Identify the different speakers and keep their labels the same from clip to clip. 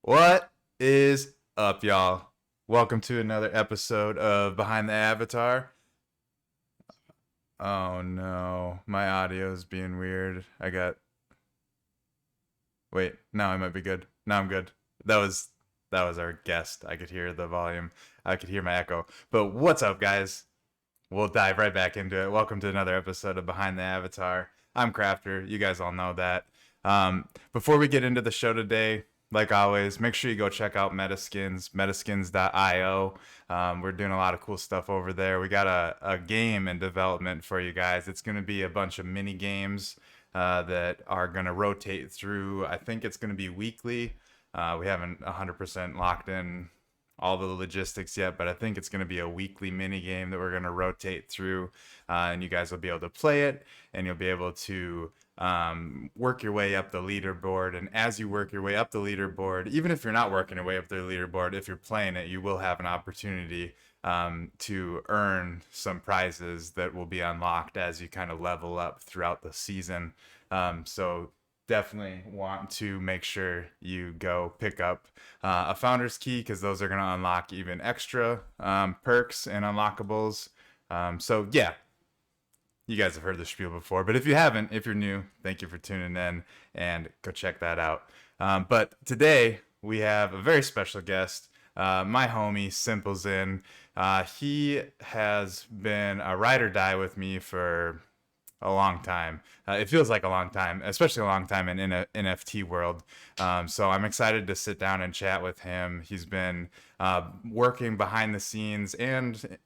Speaker 1: What is up, y'all? Welcome to another episode of Behind the Avatar. Oh no, my audio is being weird. Wait, now I might be good. Now I'm good. That was our guest. I could hear the volume. I could hear my echo. But what's up, guys? We'll dive right back into it. Welcome to another episode of Behind the Avatar. I'm Krafter. You guys all know that. Before we get into the show today, like always, make sure you go check out MetaSkins, metaskins.io. We're doing a lot of cool stuff over there. We got a game in development for you guys. It's going to be a bunch of mini games that are going to rotate through. I think it's going to be weekly. We haven't 100% locked in all the logistics yet, but I think it's going to be a weekly mini game that we're going to rotate through, and you guys will be able to play it, and you'll be able to work your way up the leaderboard. And as you work your way up the leaderboard, even if you're not working your way up the leaderboard, if you're playing it, you will have an opportunity to earn some prizes that will be unlocked as you kind of level up throughout the season. So definitely want to make sure you go pick up a founder's key, because those are going to unlock even extra perks and unlockables. So yeah, you guys have heard the spiel before, but if you haven't, if you're new, thank you for tuning in and go check that out. But today we have a very special guest, my homie SimpleZen. He has been a ride or die with me for a long time. It feels like a long time, especially a long time in a NFT world. So I'm excited to sit down and chat with him. He's been working behind the scenes and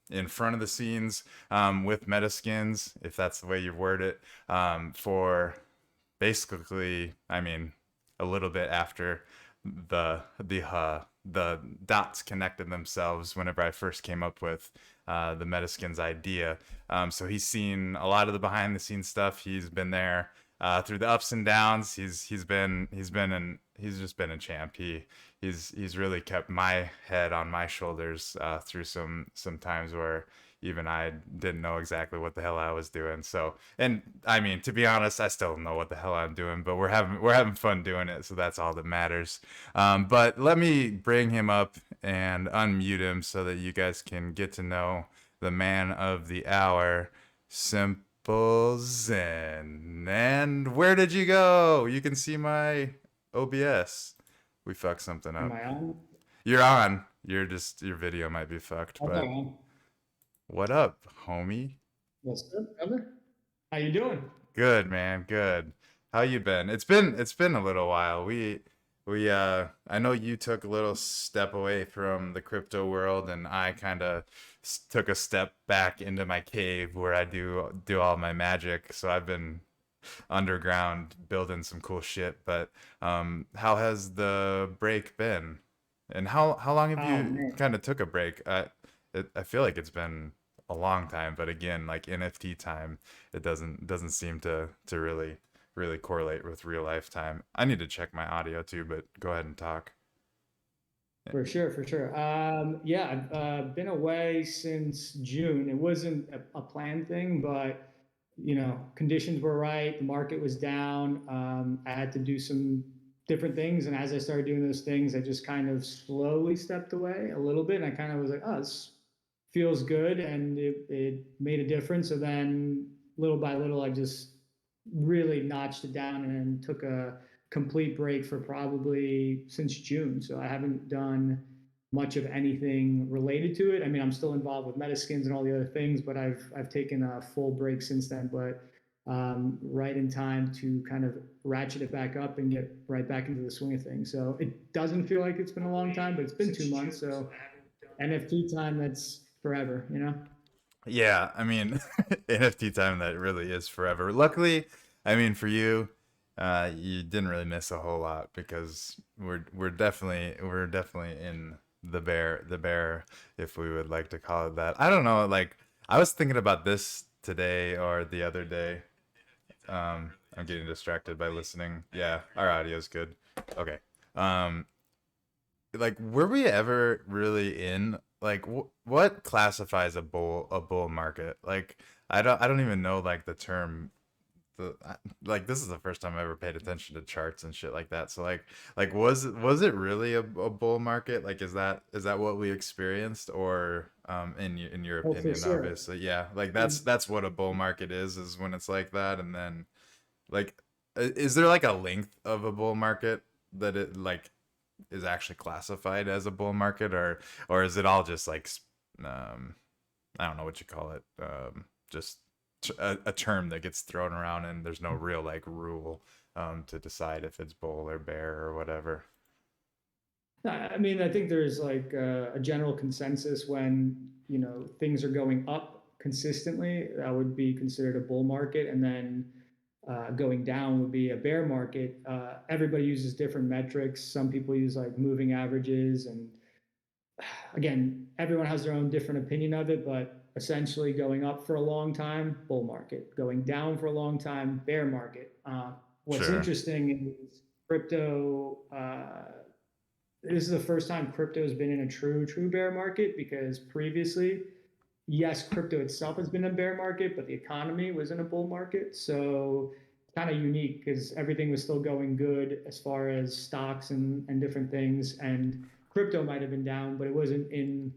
Speaker 1: in front of the scenes with MetaSkins, if that's the way you word it, for basically, I mean, a little bit after the dots connected themselves whenever I first came up with the MetaSkins idea. So he's seen a lot of the behind the scenes stuff. He's been there through the ups and downs. He's just been a champ. He's really kept my head on my shoulders through some times where even I didn't know exactly what the hell I was doing. So, and I mean, to be honest, I still don't know what the hell I'm doing, but we're having fun doing it, so that's all that matters. But let me bring him up and unmute him so that you guys can get to know the man of the hour, SimpleZen. And where did you go? You can see my OBS. We fucked something
Speaker 2: Am
Speaker 1: up.
Speaker 2: I on?
Speaker 1: You're on. Your video might be fucked,
Speaker 2: Okay,
Speaker 1: but
Speaker 2: man.
Speaker 1: what up, homie?
Speaker 2: What's up, brother? How you doing?
Speaker 1: Good, man. Good. How you been? It's been a little while. We I know you took a little step away from the crypto world, and I kind of took a step back into my cave where I do all my magic. So I've been underground building some cool shit. But how has the break been? And how long have
Speaker 2: Oh
Speaker 1: you
Speaker 2: man,
Speaker 1: kind of took a break? I feel like it's been a long time, but again, like NFT time, it doesn't seem to really correlate with real life time. I need to check my audio too, but go ahead and talk.
Speaker 2: for sure, for sure. Yeah, I've been away since June. It wasn't a planned thing, but conditions were right. The market was down. I had to do some different things, and as I started doing those things, I just kind of slowly stepped away a little bit. And I kind of was like, oh, this feels good, and it made a difference. So then, little by little, I just really notched it down and took a complete break for probably since June. So I haven't done much of anything related to it. I mean, I'm still involved with MetaSkins and all the other things, but I've taken a full break since then. But right in time to kind of ratchet it back up and get right back into the swing of things. So it doesn't feel like it's been a long time, but it's been 2 months. So NFT time, that's forever, you know?
Speaker 1: Yeah, I mean, NFT time, that really is forever. Luckily, I mean, for you, you didn't really miss a whole lot, because we're definitely in the bear, if we would like to call it that. I don't know, like I was thinking about this today or the other day. I'm getting distracted by listening. Yeah, our audio's good. Okay. Um, like, were we ever really in, like, what classifies a bull market? Like, I don't even know, like, the term like this is the first time I ever paid attention to charts and shit like that. So like was it really a bull market? Like is that what we experienced, or in your
Speaker 2: Oh, for
Speaker 1: opinion,
Speaker 2: sure.
Speaker 1: obviously, yeah, like
Speaker 2: And
Speaker 1: that's what a bull market is when it's like that. And then like is there like a length of a bull market that it like is actually classified as a bull market, or is it all just like um I don't know what you call it. Just a term that gets thrown around, and there's no real like rule to decide if it's bull or bear or whatever.
Speaker 2: I mean, I think there's like a general consensus when, things are going up consistently, that would be considered a bull market. And then going down would be a bear market. Everybody uses different metrics. Some people use like moving averages. And again, everyone has their own different opinion of it, but essentially going up for a long time, bull market, going down for a long time, bear market. What's
Speaker 1: Sure.
Speaker 2: interesting is crypto. This is the first time crypto has been in a true bear market, because previously, yes, crypto itself has been a bear market, but the economy was in a bull market. So kind of unique, because everything was still going good as far as stocks and different things. And crypto might have been down, but it wasn't in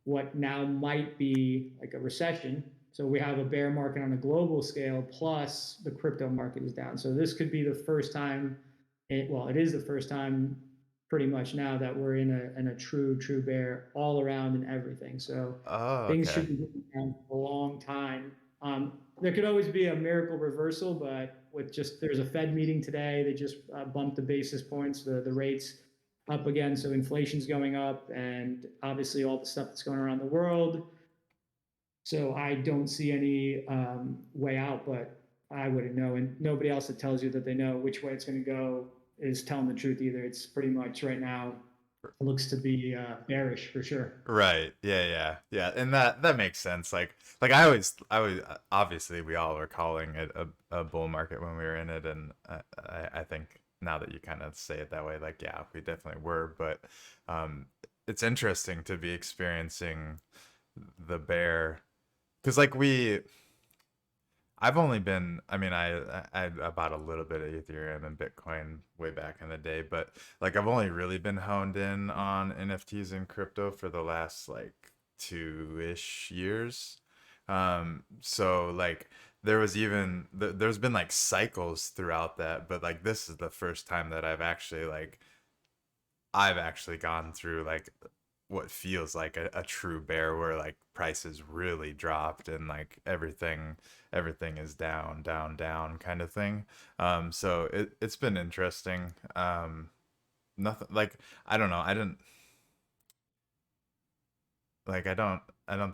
Speaker 2: what now might be like a recession. So we have a bear market on a global scale, plus the crypto market is down. So this could be the first time, it is the first time pretty much now that we're in a true bear all around and everything. So
Speaker 1: Oh,
Speaker 2: things
Speaker 1: okay.
Speaker 2: should be going down for a long time. There could always be a miracle reversal, but there's a Fed meeting today. They just bumped the basis points, the rates up again. So inflation's going up, and obviously all the stuff that's going around the world. So I don't see any way out, but I wouldn't know. And nobody else that tells you that they know which way it's going to go is telling the truth either. It's pretty much right now looks to be bearish for sure.
Speaker 1: Right. Yeah, yeah. Yeah. And that makes sense. Like I always obviously we all were calling it a bull market when we were in it, and I think now that you kind of say it that way, like yeah, we definitely were, but it's interesting to be experiencing the bear, because like I've only been, I mean, I bought a little bit of Ethereum and Bitcoin way back in the day, but like I've only really been honed in on NFTs and crypto for the last like 2-ish years. So like there's been like cycles throughout that, but like this is the first time that I've actually gone through like what feels like a true bear, where like prices really dropped and like everything is down kind of thing. So it's been interesting. Nothing like, I don't know, I don't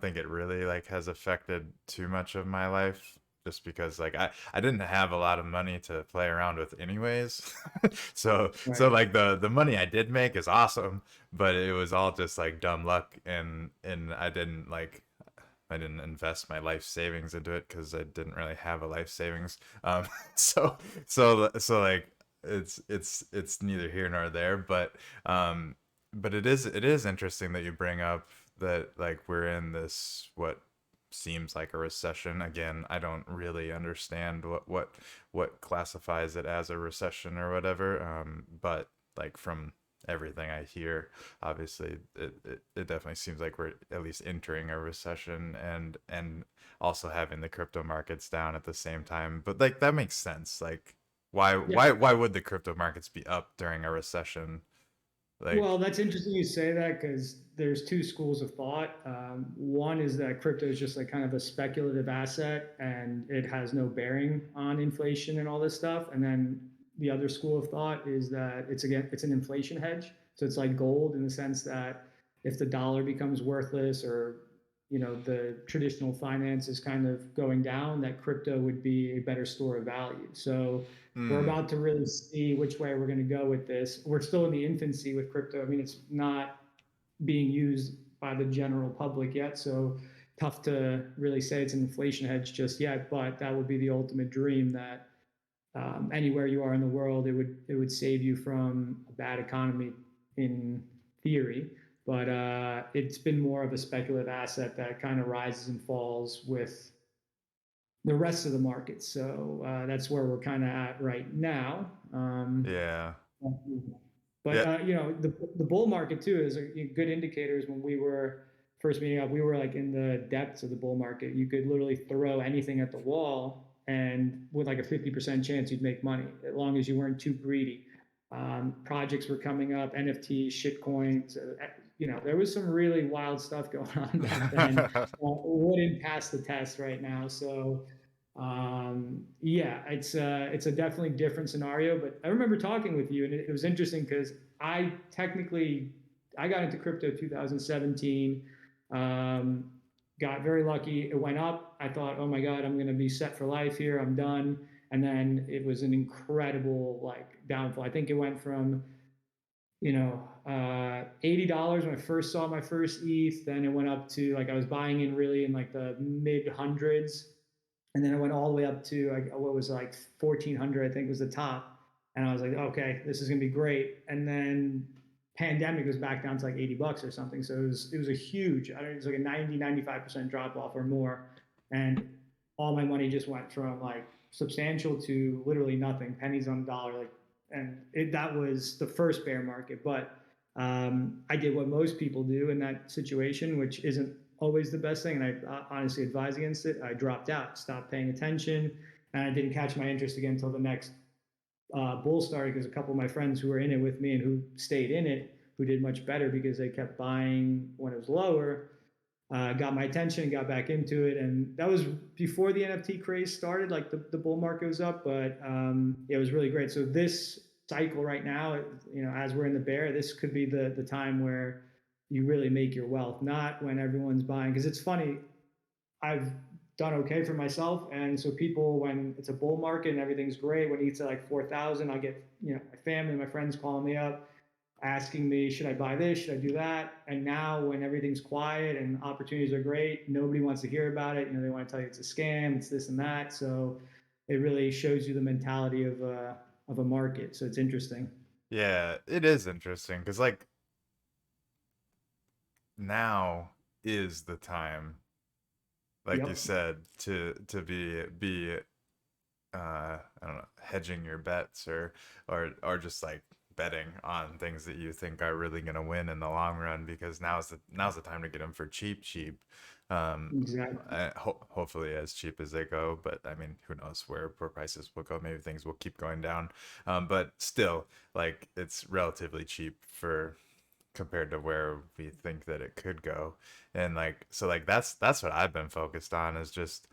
Speaker 1: think it really like has affected too much of my life, just because like I didn't have a lot of money to play around with anyways. So
Speaker 2: Right.
Speaker 1: like the money I did make is awesome, but it was all just like dumb luck, and I didn't invest my life savings into it because I didn't really have a life savings. So like it's neither here nor there, but it is interesting that you bring up that like we're in this what seems like a recession. Again, I don't really understand what classifies it as a recession or whatever. But like from everything I hear, obviously it definitely seems like we're at least entering a recession, and also having the crypto markets down at the same time. But like that makes sense. Like why
Speaker 2: Yeah.
Speaker 1: why why would the crypto markets be up during a recession?
Speaker 2: Well,
Speaker 1: Like,
Speaker 2: that's interesting you say that, because there's two schools of thought. One is that crypto is just like kind of a speculative asset and it has no bearing on inflation and all this stuff. And then the other school of thought is that it's an inflation hedge. So it's like gold, in the sense that if the dollar becomes worthless, or the traditional finance is kind of going down, that crypto would be a better store of value. So we're
Speaker 1: hmm.
Speaker 2: about to really see which way we're going to go with this. We're still in the infancy with crypto. I mean, it's not being used by the general public yet, so tough to really say it's an inflation hedge just yet. But that would be the ultimate dream, that anywhere you are in the world, it would save you from a bad economy in theory. But it's been more of a speculative asset that kind of rises and falls with the rest of the market. So that's where we're kind of at right now.
Speaker 1: Yeah.
Speaker 2: But
Speaker 1: Yeah.
Speaker 2: the bull market too is a good indicators. When we were first meeting up, we were like in the depths of the bull market. You could literally throw anything at the wall, and with like a 50% chance you'd make money, as long as you weren't too greedy. Projects were coming up, NFTs, shitcoins. There was some really wild stuff going on back then. Wouldn't pass the test right now. So yeah, it's a definitely different scenario. But I remember talking with you, and it was interesting because I got into crypto 2017. Um, got very lucky. It went up. I thought, oh my god, I'm going to be set for life here. I'm done. And then it was an incredible like downfall. I think it went from $80 when I first saw my first ETH. Then it went up to like I was buying in really in like the mid hundreds, and then it went all the way up to like what was like 1400, I think was the top. And I was like, okay, this is gonna be great. And then pandemic was back down to like $80 or something. So it was a huge, I don't know, it was like a 95% drop off or more. And all my money just went from like substantial to literally nothing, pennies on the dollar. Like, and that was the first bear market. But I did what most people do in that situation, which isn't always the best thing. And I honestly advise against it. I dropped out, stopped paying attention, and I didn't catch my interest again until the next bull started, because a couple of my friends who were in it with me and who stayed in it, who did much better because they kept buying when it was lower, got my attention and got back into it. And that was before the NFT craze started, like the bull market was up, but it was really great. So this cycle right now, as we're in the bear, this could be the time where you really make your wealth, not when everyone's buying. Because it's funny, I've done okay for myself. And so people, when it's a bull market and everything's great, when it's at like 4,000, I'll get, my family, my friends calling me up, asking me, should I buy this? Should I do that? And now when everything's quiet and opportunities are great, nobody wants to hear about it. They want to tell you it's a scam, it's this and that. So it really shows you the mentality of a market. So it's interesting.
Speaker 1: Yeah, it is interesting because like now is the time, like you
Speaker 2: Yep.
Speaker 1: said, to be I don't know, hedging your bets or just like betting on things that you think are really going to win in the long run, because now's the time to get them for cheap.
Speaker 2: Exactly.
Speaker 1: Hopefully as cheap as they go, but I mean, who knows where prices will go? Maybe things will keep going down. But still, like it's relatively cheap for compared to where we think that it could go. And like so like that's what I've been focused on, is just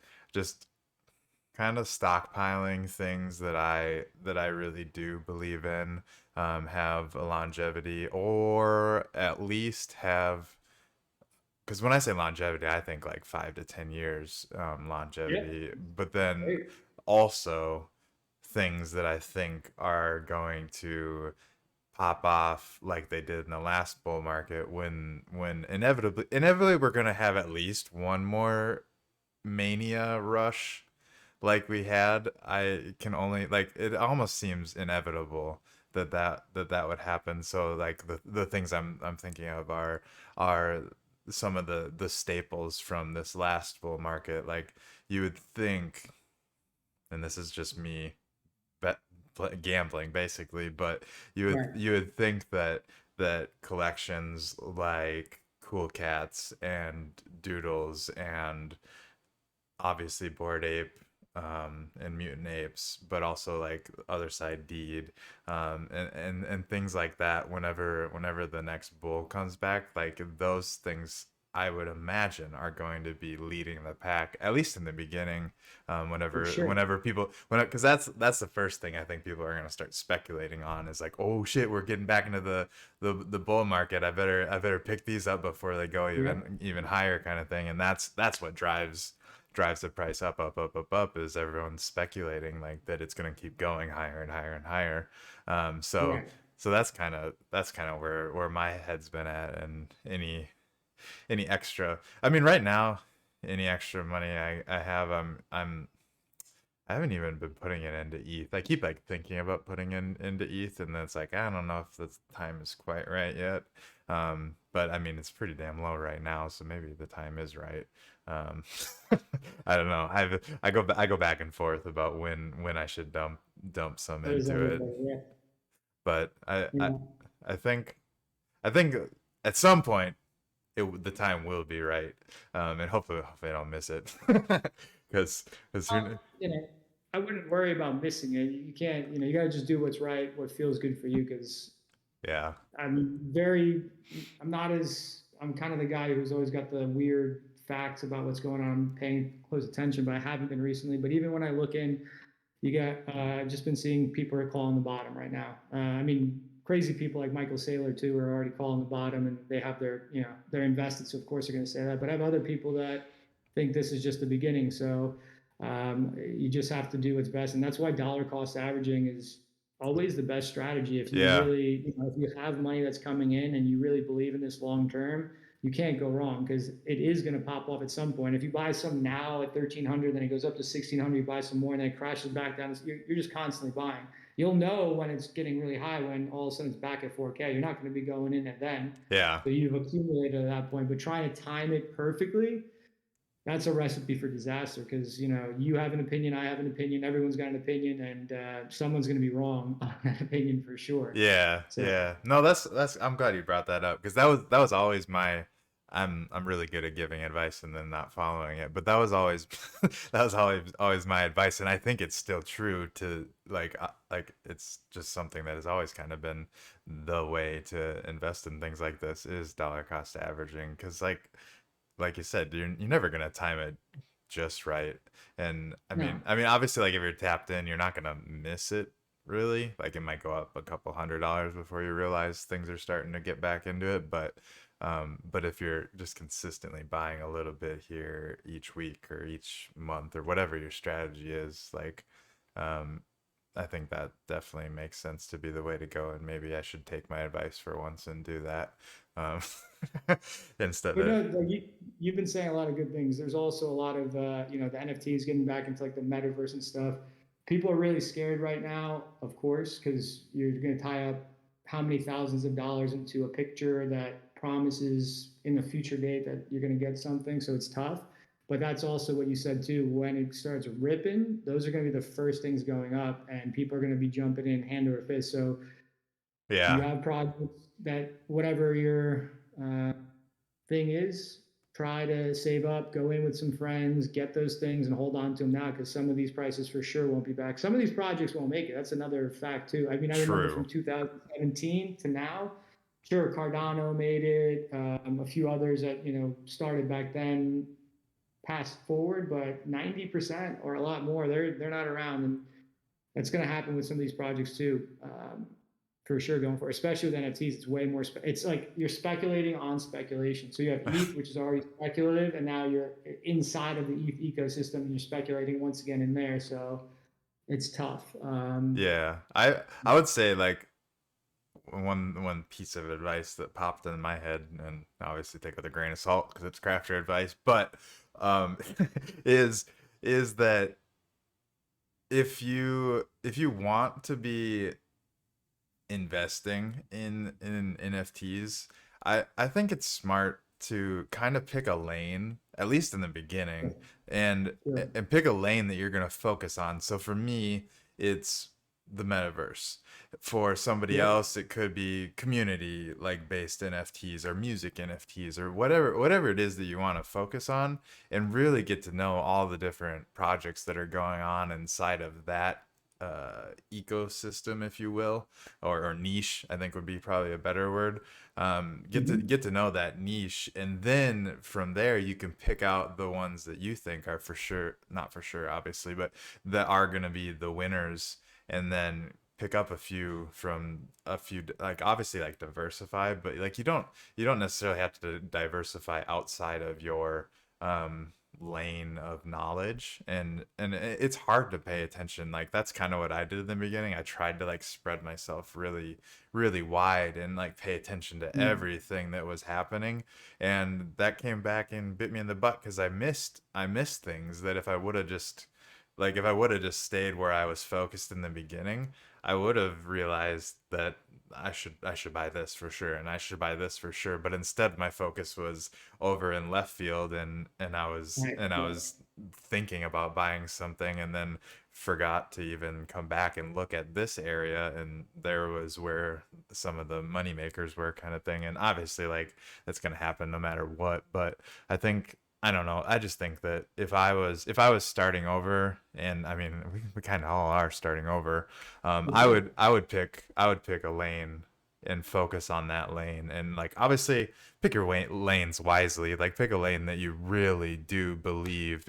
Speaker 1: kind of stockpiling things that I really do believe in, have a longevity, or at least have, because when I say longevity, I think like 5 to 10 years
Speaker 2: Yep.
Speaker 1: longevity, but then
Speaker 2: Great.
Speaker 1: also things that I think are going to pop off like they did in the last bull market, when inevitably we're gonna have at least one more mania rush like we had. I can only like, it almost seems inevitable that would happen. So like the things I'm thinking of are some of the staples from this last bull market. Like you would think, and this is just me bet gambling basically, but
Speaker 2: Right.
Speaker 1: you would think that collections like Cool Cats and Doodles and obviously Bored Ape, and Mutant Apes, but also like Other Side Deed, and things like that. Whenever the next bull comes back, like those things, I would imagine are going to be leading the pack, at least in the beginning.
Speaker 2: For sure.
Speaker 1: Whenever people, because that's the first thing I think people are going to start speculating on, is like, oh shit, we're getting back into the bull market. I better pick these up before they go
Speaker 2: Yep.
Speaker 1: even higher, kind of thing. And that's what drives the price up, is everyone's speculating like that it's going to keep going higher and higher and higher. um so
Speaker 2: Right.
Speaker 1: so that's kind of where my head's been at. And any extra, I mean, right now, any extra money I have, I haven't even been putting it into ETH. I keep like thinking about putting into ETH, and then it's like, I don't know if the time is quite right yet. But I mean, it's pretty damn low right now, so maybe the time is right. Um, I don't know. I go back and forth about when I should dump some
Speaker 2: There's
Speaker 1: into it,
Speaker 2: everybody, yeah.
Speaker 1: but
Speaker 2: Yeah.
Speaker 1: I think I think at some point the time will be right, and hopefully I don't miss it, because
Speaker 2: You know, I wouldn't worry about missing it. You can't, you got to just do what's right, what feels good for you. Because
Speaker 1: yeah,
Speaker 2: I'm very, I'm not as, I'm kind of the guy who's always got the weird facts about what's going on. I'm paying close attention, but I haven't been recently. But even when I look in, you got, I've just been seeing people are calling the bottom right now. I mean, crazy people like Michael Saylor too are already calling the bottom, and they have their, they're invested, so of course they're going to say that. But I have other people that think this is just the beginning. So you just have to do what's best, and that's why dollar cost averaging is always the best strategy. If you
Speaker 1: yeah,
Speaker 2: really, if you have money that's coming in and you really believe in this long term, you can't go wrong, because it is going to pop off at some point. If you buy some now at 1,300, then it goes up to 1,600, you buy some more, and then it crashes back down. You're just constantly buying. You'll know when it's getting really high, when all of a sudden it's back at 4K. You're not going to be going in at then.
Speaker 1: yeah.
Speaker 2: So you've accumulated at that point. But trying to time it perfectly, that's a recipe for disaster, because you have an opinion, I have an opinion, everyone's got an opinion, and someone's going to be wrong on that opinion for sure.
Speaker 1: Yeah,
Speaker 2: So
Speaker 1: yeah. No, that's I'm glad you brought that up, because that was always my I'm really good at giving advice and then not following it. But that was always that was always my advice, and I think it's still true to like it's just something that has always kind of been the way to invest in things like this is dollar cost averaging, because like you said, you're never gonna time it just right. And
Speaker 2: no,
Speaker 1: I mean, obviously, like if you're tapped in, you're not gonna miss it really. Like it might go up a couple $100 before you realize things are starting to get back into it. But if you're just consistently buying a little bit here each week or each month or whatever your strategy is, like, um, I think that definitely makes sense to be the way to go. And maybe I should take my advice for once and do that, um, instead
Speaker 2: but
Speaker 1: of
Speaker 2: no, like you've been saying a lot of good things. There's also a lot of the NFTs getting back into like the metaverse and stuff. People are really scared right now, of course, because you're going to tie up how many thousands of dollars into a picture that promises in a future date that you're going to get something. So it's tough. But that's also what you said too. When it starts ripping, those are going to be the first things going up, and people are going to be jumping in hand over fist. So you
Speaker 1: yeah.
Speaker 2: have projects that, whatever your thing is, try to save up, go in with some friends, get those things, and hold on to them now, because some of these prices for sure won't be back. Some of these projects won't make it. That's another fact too. I mean, I remember from
Speaker 1: True.
Speaker 2: 2017 to now. Sure, Cardano made it. A few others that started back then passed forward, but 90% or a lot more, they're not around, and that's going to happen with some of these projects too. For sure, going for it, especially with NFTs. It's way more. It's like you're speculating on speculation. So you have ETH, which is already speculative, and now you're inside of the ETH ecosystem, and you're speculating once again in there. So it's tough.
Speaker 1: Yeah. I would say like one piece of advice that popped in my head, and obviously take with a grain of salt because it's Krafter advice, but um is that if you want to be investing in NFTs, I think it's smart to kind of pick a lane, at least in the beginning,
Speaker 2: Yeah,
Speaker 1: and pick a lane that you're going to focus on. So for me, it's the metaverse. For somebody
Speaker 2: yeah,
Speaker 1: else, it could be community like based NFTs or music NFTs or whatever it is that you want to focus on, and really get to know all the different projects that are going on inside of that ecosystem, if you will, or niche, I think would be probably a better word.
Speaker 2: mm-hmm.
Speaker 1: Get to know that niche, and then from there you can pick out the ones that you think are for sure, not for sure, obviously, but that are going to be the winners, and then pick up a few from a few, like obviously like diversify, but like you don't necessarily have to diversify outside of your lane of knowledge, and it's hard to pay attention. Like that's kind of what I did in the beginning. I tried to like spread myself really wide and like pay attention to
Speaker 2: Mm.
Speaker 1: everything that was happening, and that came back and bit me in the butt because I missed things that if I would have just if I would have just stayed where I was focused in the beginning, I would have realized that I should buy this for sure, and I should buy this for sure. But instead, my focus was over in left field, and
Speaker 2: Right.
Speaker 1: I was thinking about buying something, and then forgot to even come back and look at this area, and there was where some of the money makers were, kind of thing. And obviously, like, that's gonna happen no matter what. But I think, I don't know. I just think that if I was starting over, and I mean we kind of all are starting over,
Speaker 2: For sure.
Speaker 1: I would pick a lane and focus on that lane, and like obviously pick your lanes wisely. Like pick a lane that you really do believe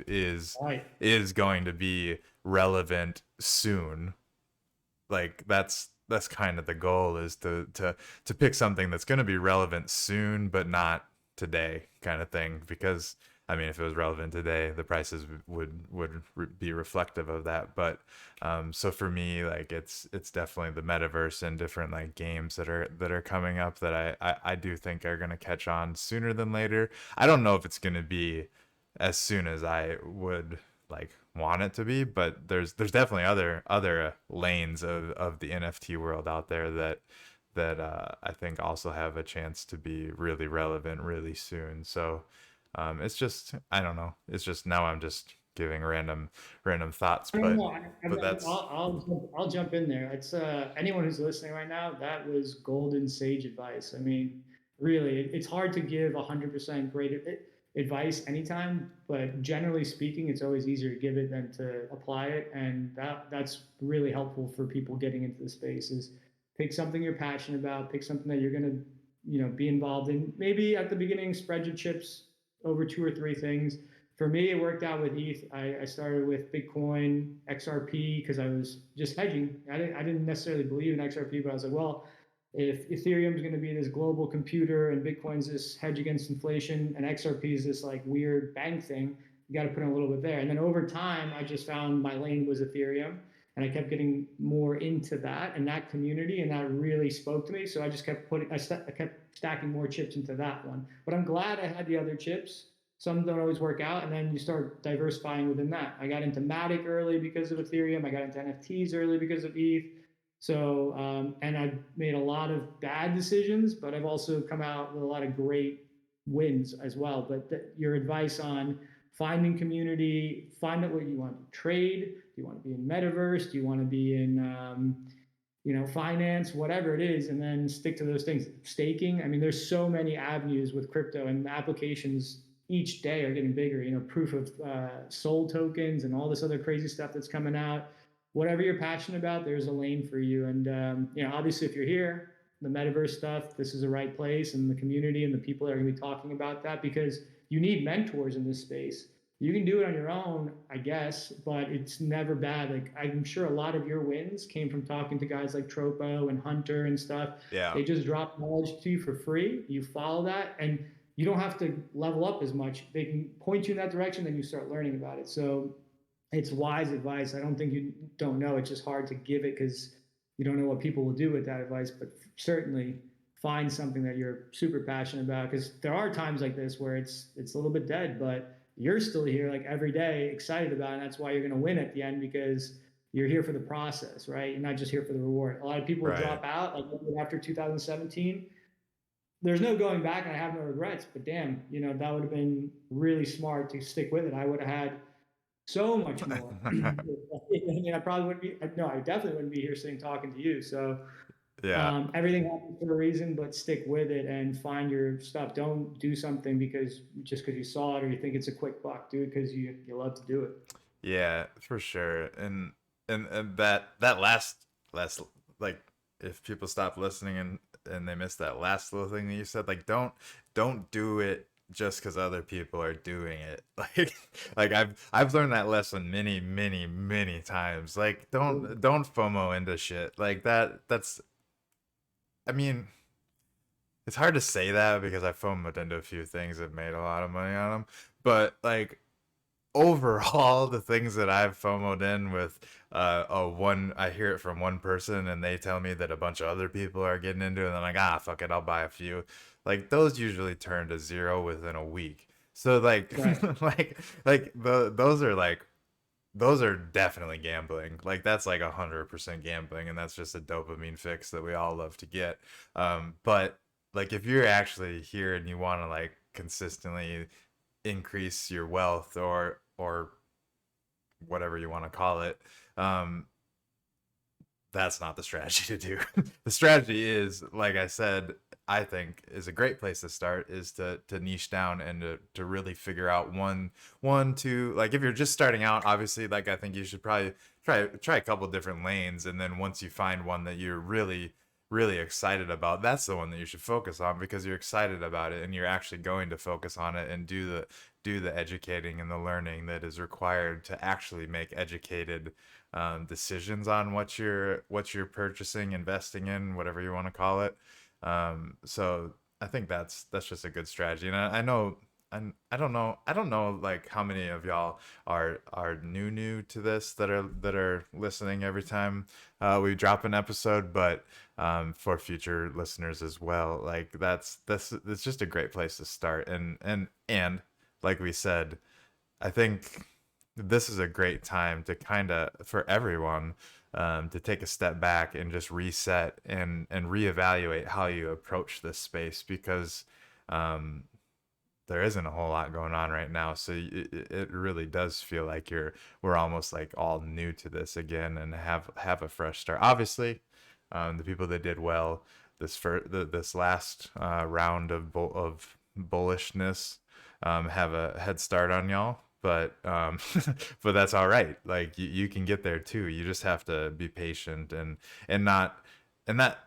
Speaker 2: Right.
Speaker 1: is going to be relevant soon. Like that's kind of the goal, is to pick something that's going to be relevant soon but not today, kind of thing. Because I mean, if it was relevant today, the prices be reflective of that. But so for me, like it's definitely the metaverse and different like games that are coming up that I do think are going to catch on sooner than later. I don't know if it's going to be as soon as I would like want it to be, but there's definitely other lanes of the NFT world out there that I think also have a chance to be really relevant really soon. So it's just, I don't know. It's just, now I'm just giving random thoughts,
Speaker 2: I don't know.
Speaker 1: but that's
Speaker 2: I'll jump in there. It's anyone who's listening right now, that was golden sage advice. I mean, really, it's hard to give 100% great advice anytime, but generally speaking, it's always easier to give it than to apply it, and that's really helpful for people getting into the space. Is pick something you're passionate about, pick something that you're gonna, be involved in. Maybe at the beginning, spread your chips over two or three things. For me, it worked out with ETH. I started with Bitcoin, XRP, because I was just hedging. I didn't necessarily believe in XRP, but I was like, well, if Ethereum is going to be this global computer and Bitcoin's this hedge against inflation and XRP is this like weird bank thing, you got to put in a little bit there. And then over time, I just found my lane was Ethereum, and I kept getting more into that and that community, and that really spoke to me. So I just kept I kept stacking more chips into that one. But I'm glad I had the other chips. Some don't always work out, and then you start diversifying within that. I got into Matic early because of Ethereum. I got into NFTs early because of ETH. So, and I've made a lot of bad decisions, but I've also come out with a lot of great wins as well. But your advice on finding community, find out what you want to trade. Do you want to be in Metaverse? Do you want to be in, finance, whatever it is, and then stick to those things. Staking. I mean, there's so many avenues with crypto, and applications each day are getting bigger. Proof of sold tokens and all this other crazy stuff that's coming out. Whatever you're passionate about, there's a lane for you. And obviously, if you're here, the metaverse stuff, this is the right place, and the community and the people that are going to be talking about that, because you need mentors in this space. You can do it on your own, I guess, but it's never bad. Like, I'm sure a lot of your wins came from talking to guys like Tropo and Hunter and stuff.
Speaker 1: yeah.
Speaker 2: They just drop knowledge to you for free. You follow that, and you don't have to level up as much. They can point you in that direction, then you start learning about it. So it's wise advice. I don't think you don't know. It's just hard to give it because you don't know what people will do with that advice. But certainly find something that you're super passionate about, because there are times like this where it's a little bit dead, but you're still here like every day excited about it. And that's why you're going to win at the end, because you're here for the process, right? You're not just here for the reward. A lot of people
Speaker 1: Right.
Speaker 2: drop out like after 2017. There's no going back, and I have no regrets, but damn, that would have been really smart to stick with it. I would have had so much more. I probably wouldn't be, no, I definitely wouldn't be here sitting talking to you. So
Speaker 1: Yeah.
Speaker 2: everything happens for a reason, but stick with it and find your stuff. Don't do something just because you saw it or you think it's a quick buck. Do it because you love to do it.
Speaker 1: Yeah, for sure. And that last like, if people stop listening and they miss that last little thing that you said, like, don't do it just because other people are doing it. Like I've learned that lesson many times. Like, don't FOMO into shit. Like that's, I mean, it's hard to say that because I FOMOed into a few things that made a lot of money on them, but like overall, the things that I've FOMOed in with, I hear it from one person and they tell me that a bunch of other people are getting into it, and I'm like, fuck it, I'll buy a few. Like, those usually turn to zero within a week. So like
Speaker 2: Right.
Speaker 1: like those are like those are definitely gambling. Like that's like 100% gambling, and that's just a dopamine fix that we all love to get. But like if you're actually here and you want to like consistently increase your wealth or whatever you want to call it, um, that's not the strategy to do. The strategy is, like I said, I think is a great place to start is to niche down and to really figure out two, like if you're just starting out, obviously, like I think you should probably try a couple different lanes, and then once you find one that you're really excited about, that's the one that you should focus on because you're excited about it and you're actually going to focus on it and do the educating and the learning that is required to actually make educated decisions on what you're purchasing, investing in, whatever you want to call it. So I think that's just a good strategy. And I know, and I don't know like how many of y'all are new to this that are listening every time we drop an episode, but for future listeners as well, like that's just a great place to start. And like we said, I think this is a great time to kind of for everyone to take a step back and just reset and reevaluate how you approach this space because um, there isn't a whole lot going on right now. So it really does feel like we're almost like all new to this again and have a fresh start. Obviously, the people that did well this last round of bullishness have a head start on y'all, but but that's all right. Like you can get there too. You just have to be patient and not and that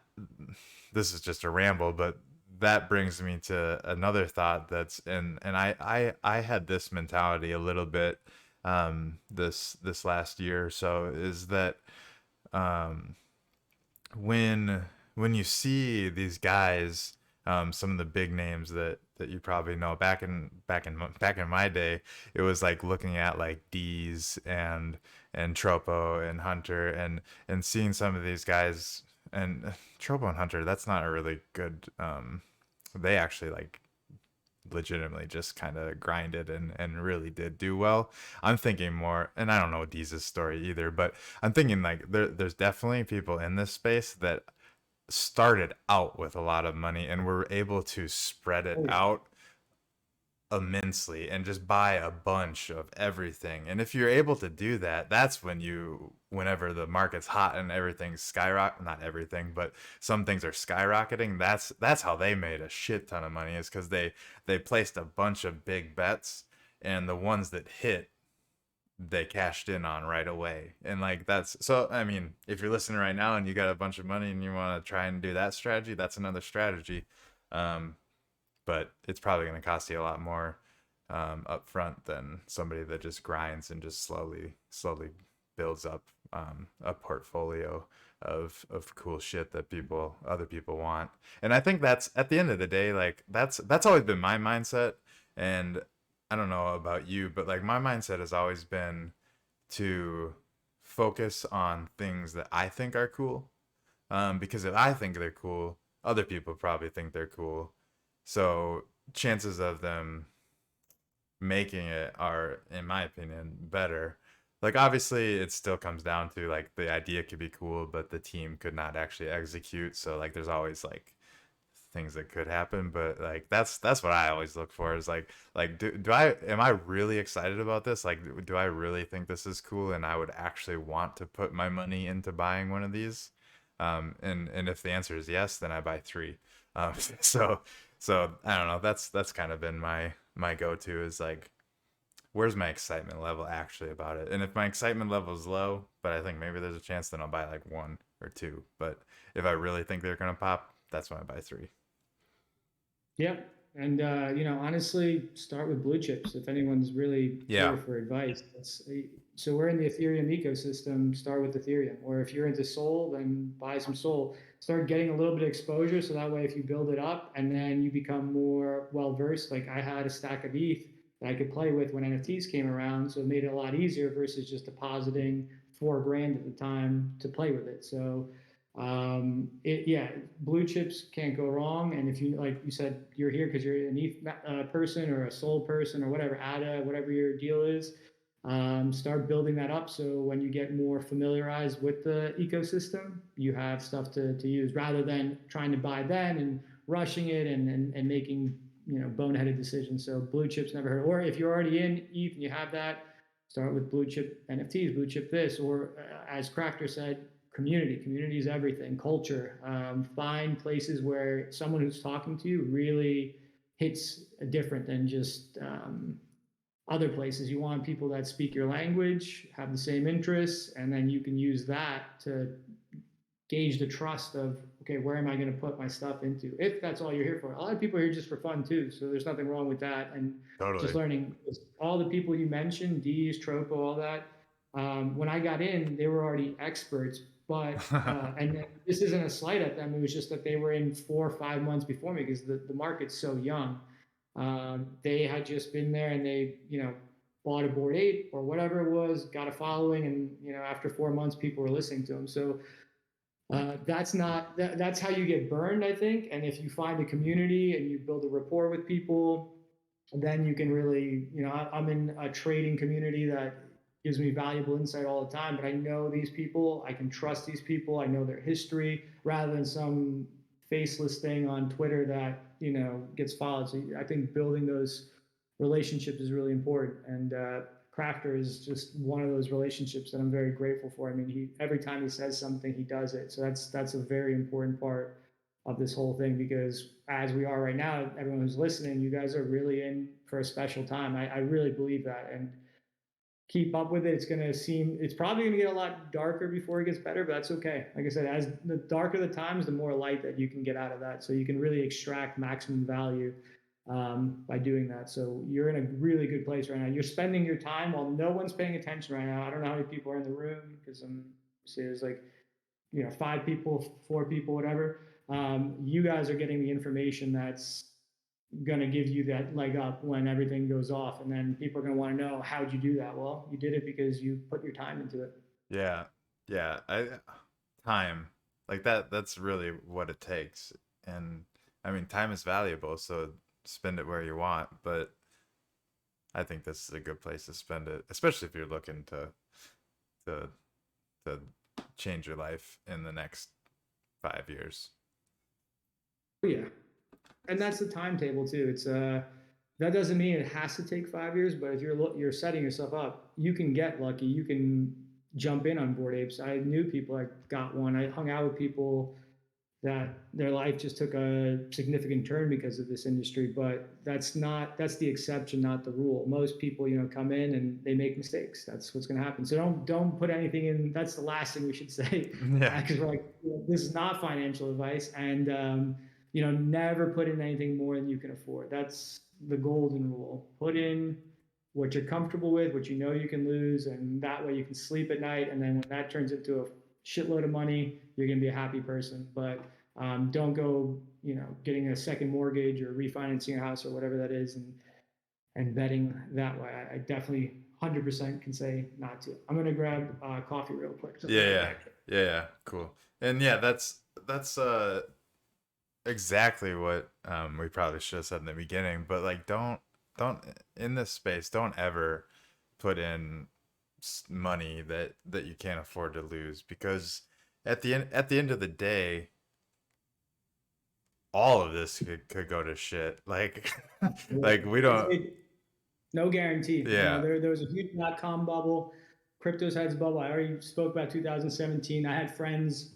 Speaker 1: this is just a ramble, but that brings me to another thought and I had this mentality a little bit this last year or so is that um when you see these guys, some of the big names that you probably know back in my day, it was like looking at like D's and Tropo and Hunter and seeing some of these guys and Tropo and Hunter. That's not a really good. They actually like legitimately just kind of grinded and really did do well. I'm thinking more, and I don't know Deez's story either, but I'm thinking like there's definitely people in this space that started out with a lot of money and were able to spread it
Speaker 2: Oh yeah.
Speaker 1: out immensely and just buy a bunch of everything. And if you're able to do that, that's when whenever the market's hot and everything's skyrocket, not everything, but some things are skyrocketing, that's how they made a shit ton of money is because they placed a bunch of big bets and the ones that hit they cashed in on right away. And like that's so I mean, if you're listening right now and you got a bunch of money and you want to try and do that strategy, that's another strategy. Um, but it's probably going to cost you a lot more up front than somebody that just grinds and just slowly builds up a portfolio of cool shit that other people want. And I think that's at the end of the day, like that's always been my mindset. And I don't know about you, but like my mindset has always been to focus on things that I think are cool. Because if I think they're cool, other people probably think they're cool. So chances of them making it are, in my opinion, better. Like obviously it still comes down to like the idea could be cool, but the team could not actually execute. So like there's always like things that could happen, but like that's what I always look for is like do I am I really excited about this? Like do I really think this is cool and I would actually want to put my money into buying one of these? And if the answer is yes, then I buy three. So I don't know. That's kind of been my go-to is like where's my excitement level actually about it? And if my excitement level is low, but I think maybe there's a chance then I'll buy like one or two. But if I really think they're gonna pop, that's when I buy three.
Speaker 2: Yeah. And honestly, start with blue chips. If anyone's really
Speaker 1: Yeah.
Speaker 2: here for advice, so we're in the Ethereum ecosystem. Start with Ethereum, or if you're into Sol, then buy some Sol. Start getting a little bit of exposure, so that way, if you build it up and then you become more well versed, like I had a stack of ETH that I could play with when NFTs came around, so it made it a lot easier versus just depositing 4 grand at the time to play with it. So yeah, blue chips can't go wrong. And if you, like you said, you're here because you're an ETH person or a Sol person or whatever, ADA, whatever your deal is, Start building that up so when you get more familiarized with the ecosystem, you have stuff to use rather than trying to buy then and rushing it and making boneheaded decisions. So blue chips never hurt. Or if you're already in ETH and you have that, start with blue chip NFTs, blue chip this, or as Krafter said, community. Community is everything. Culture. Find places where someone who's talking to you really hits different than just other places. You want people that speak your language, have the same interests, and then you can use that to gauge the trust of, okay, where am I going to put my stuff into? If that's all you're here for. A lot of people are here just for fun too, so there's nothing wrong with that. And just
Speaker 1: Totally.
Speaker 2: learning all the people you mentioned, D's, Tropo, all that. When I got in, they were already experts, but and this isn't a slight at them. It was just that they were in 4 or 5 months before me because the market's so young. They had just been there and they, bought a Bored Ape or whatever it was, got a following, and after 4 months, people were listening to them. So that's how you get burned, I think. And if you find a community and you build a rapport with people, then you can really, I'm in a trading community that gives me valuable insight all the time. But I know these people, I can trust these people, I know their history, rather than some faceless thing on Twitter that gets followed. So I think building those relationships is really important. And Krafter is just one of those relationships that I'm very grateful for. I mean, every time he says something, he does it. So that's a very important part of this whole thing, because as we are right now, everyone who's listening, you guys are really in for a special time. I really believe that, and keep up with it. It's probably going to get a lot darker before it gets better, but that's okay. Like I said, as the darker the times, the more light that you can get out of that. So you can really extract maximum value by doing that. So you're in a really good place right now. You're spending your time while no one's paying attention right now. I don't know how many people are in the room because there's like 5 people, 4 people, whatever. You guys are getting the information that's going to give you that leg up when everything goes off, and then people are going to want to know, how'd you do that? Well, you did it because you put your time into it.
Speaker 1: Yeah. Yeah. Time like that's really what it takes. And I mean, time is valuable, so spend it where you want, but I think this is a good place to spend it, especially if you're looking to to change your life in the next 5 years.
Speaker 2: Yeah, and that's the timetable too. It's that doesn't mean it has to take 5 years, but if you're setting yourself up, you can get lucky. You can jump in on Bored Apes. I knew people that got one. I hung out with people that their life just took a significant turn because of this industry, but that's the exception, not the rule. Most people come in and they make mistakes. That's what's going to happen. So don't put anything in. That's the last thing we should say,
Speaker 1: Yeah.
Speaker 2: because we're like, this is not financial advice. And never put in anything more than you can afford. That's the golden rule. Put in what you're comfortable with, what you can lose, and that way you can sleep at night. And then when that turns into a shitload of money, you're going to be a happy person. But don't go, getting a second mortgage or refinancing a house or whatever that is, and betting that way. I definitely 100% can say not to. I'm gonna grab coffee real quick. So I'll be
Speaker 1: Yeah,
Speaker 2: right
Speaker 1: yeah.
Speaker 2: back.
Speaker 1: Yeah, yeah. Cool. And yeah, that's exactly what we probably should have said in the beginning, but like don't in this space, don't ever put in money that you can't afford to lose, because at the end of the day, all of this could go to shit. Like like we don't.
Speaker 2: No guarantee.
Speaker 1: Yeah.
Speaker 2: There was a huge .com bubble, crypto's heads bubble. I already spoke about 2017. I had friends,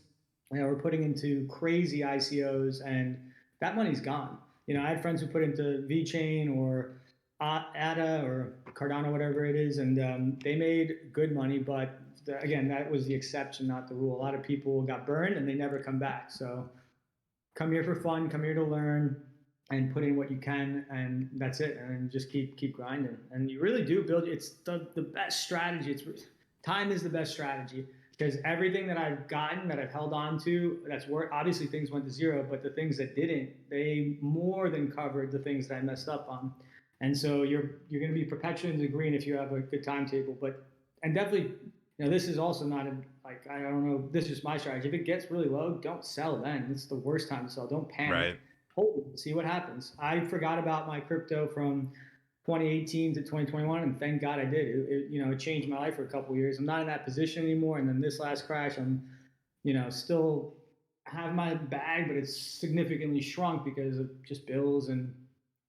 Speaker 2: were putting into crazy ICOs, and that money's gone. I had friends who put into VeChain or ADA or Cardano, whatever it is, and they made good money. But again, that was the exception, not the rule. A lot of people got burned and they never come back. So come here for fun, come here to learn, and put in what you can, and that's it. And just keep grinding. And you really do build. It's the best strategy. Time is the best strategy, because everything that I've gotten, that I've held on to, that's worked. Obviously, things went to zero, but the things that didn't, they more than covered the things that I messed up on. And so you're going to be perpetually in the green if you have a good timetable. But and definitely, this is also not like, I don't know. This is just my strategy. If it gets really low, don't sell then. It's the worst time to sell. Don't panic.
Speaker 1: Right.
Speaker 2: Hold it, see what happens. I forgot about my crypto from 2018 to 2021, and thank God I did. It changed my life for a couple of years. I'm not in that position anymore, and then this last crash, I'm still have my bag, but it's significantly shrunk because of just bills and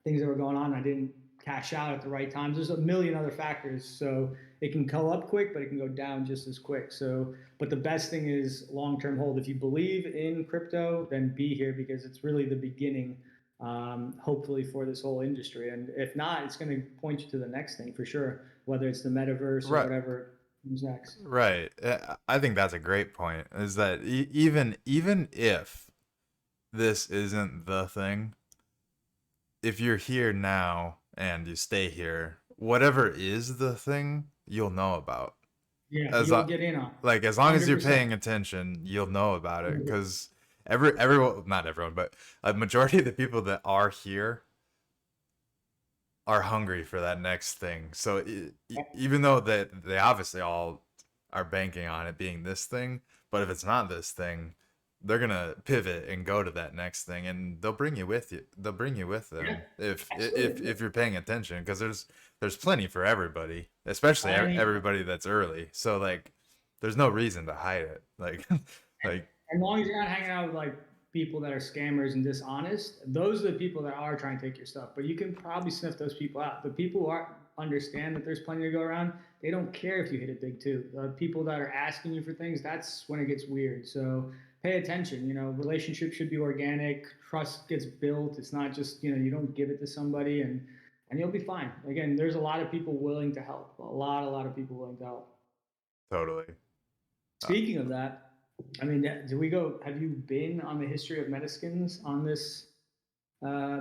Speaker 2: things that were going on. I didn't cash out at the right times. There's a million other factors, so it can go up quick, but it can go down just as quick. So, but the best thing is long-term hold. If you believe in crypto, then be here, because it's really the beginning, hopefully, for this whole industry. And if not, it's going to point you to the next thing for sure, whether it's the metaverse or
Speaker 1: Right.
Speaker 2: whatever comes next.
Speaker 1: Right. I think that's a great point. Is that even if this isn't the thing, if you're here now and you stay here, whatever is the thing, you'll know about.
Speaker 2: Yeah,
Speaker 1: As
Speaker 2: you'll
Speaker 1: lo-
Speaker 2: get in on
Speaker 1: like as long as you're
Speaker 2: 100%.
Speaker 1: paying attention, you'll know about it, because everyone, not everyone, but a majority of the people that are here are hungry for that next thing. So even though that they obviously all are banking on it being this thing, but if it's not this thing, they're gonna pivot and go to that next thing, and they'll bring you with you. They'll bring you with them
Speaker 2: Yeah,
Speaker 1: if you're paying attention, because there's plenty for everybody, especially
Speaker 2: I
Speaker 1: everybody that's early. So like, there's no reason to hide it. Like like
Speaker 2: as long as you're not hanging out with like people that are scammers and dishonest, those are the people that are trying to take your stuff. But you can probably sniff those people out. The people who are understand that there's plenty to go around, they don't care if you hit it big too. The people that are asking you for things, that's when it gets weird. So pay attention. Relationships should be organic. Trust gets built. It's not just you don't give it to somebody and you'll be fine. Again, there's a lot of people willing to help. A lot of people willing to help.
Speaker 1: totally. Uh,
Speaker 2: Speaking of that, I mean, do we go? Have you been on the history of MetaSkins on this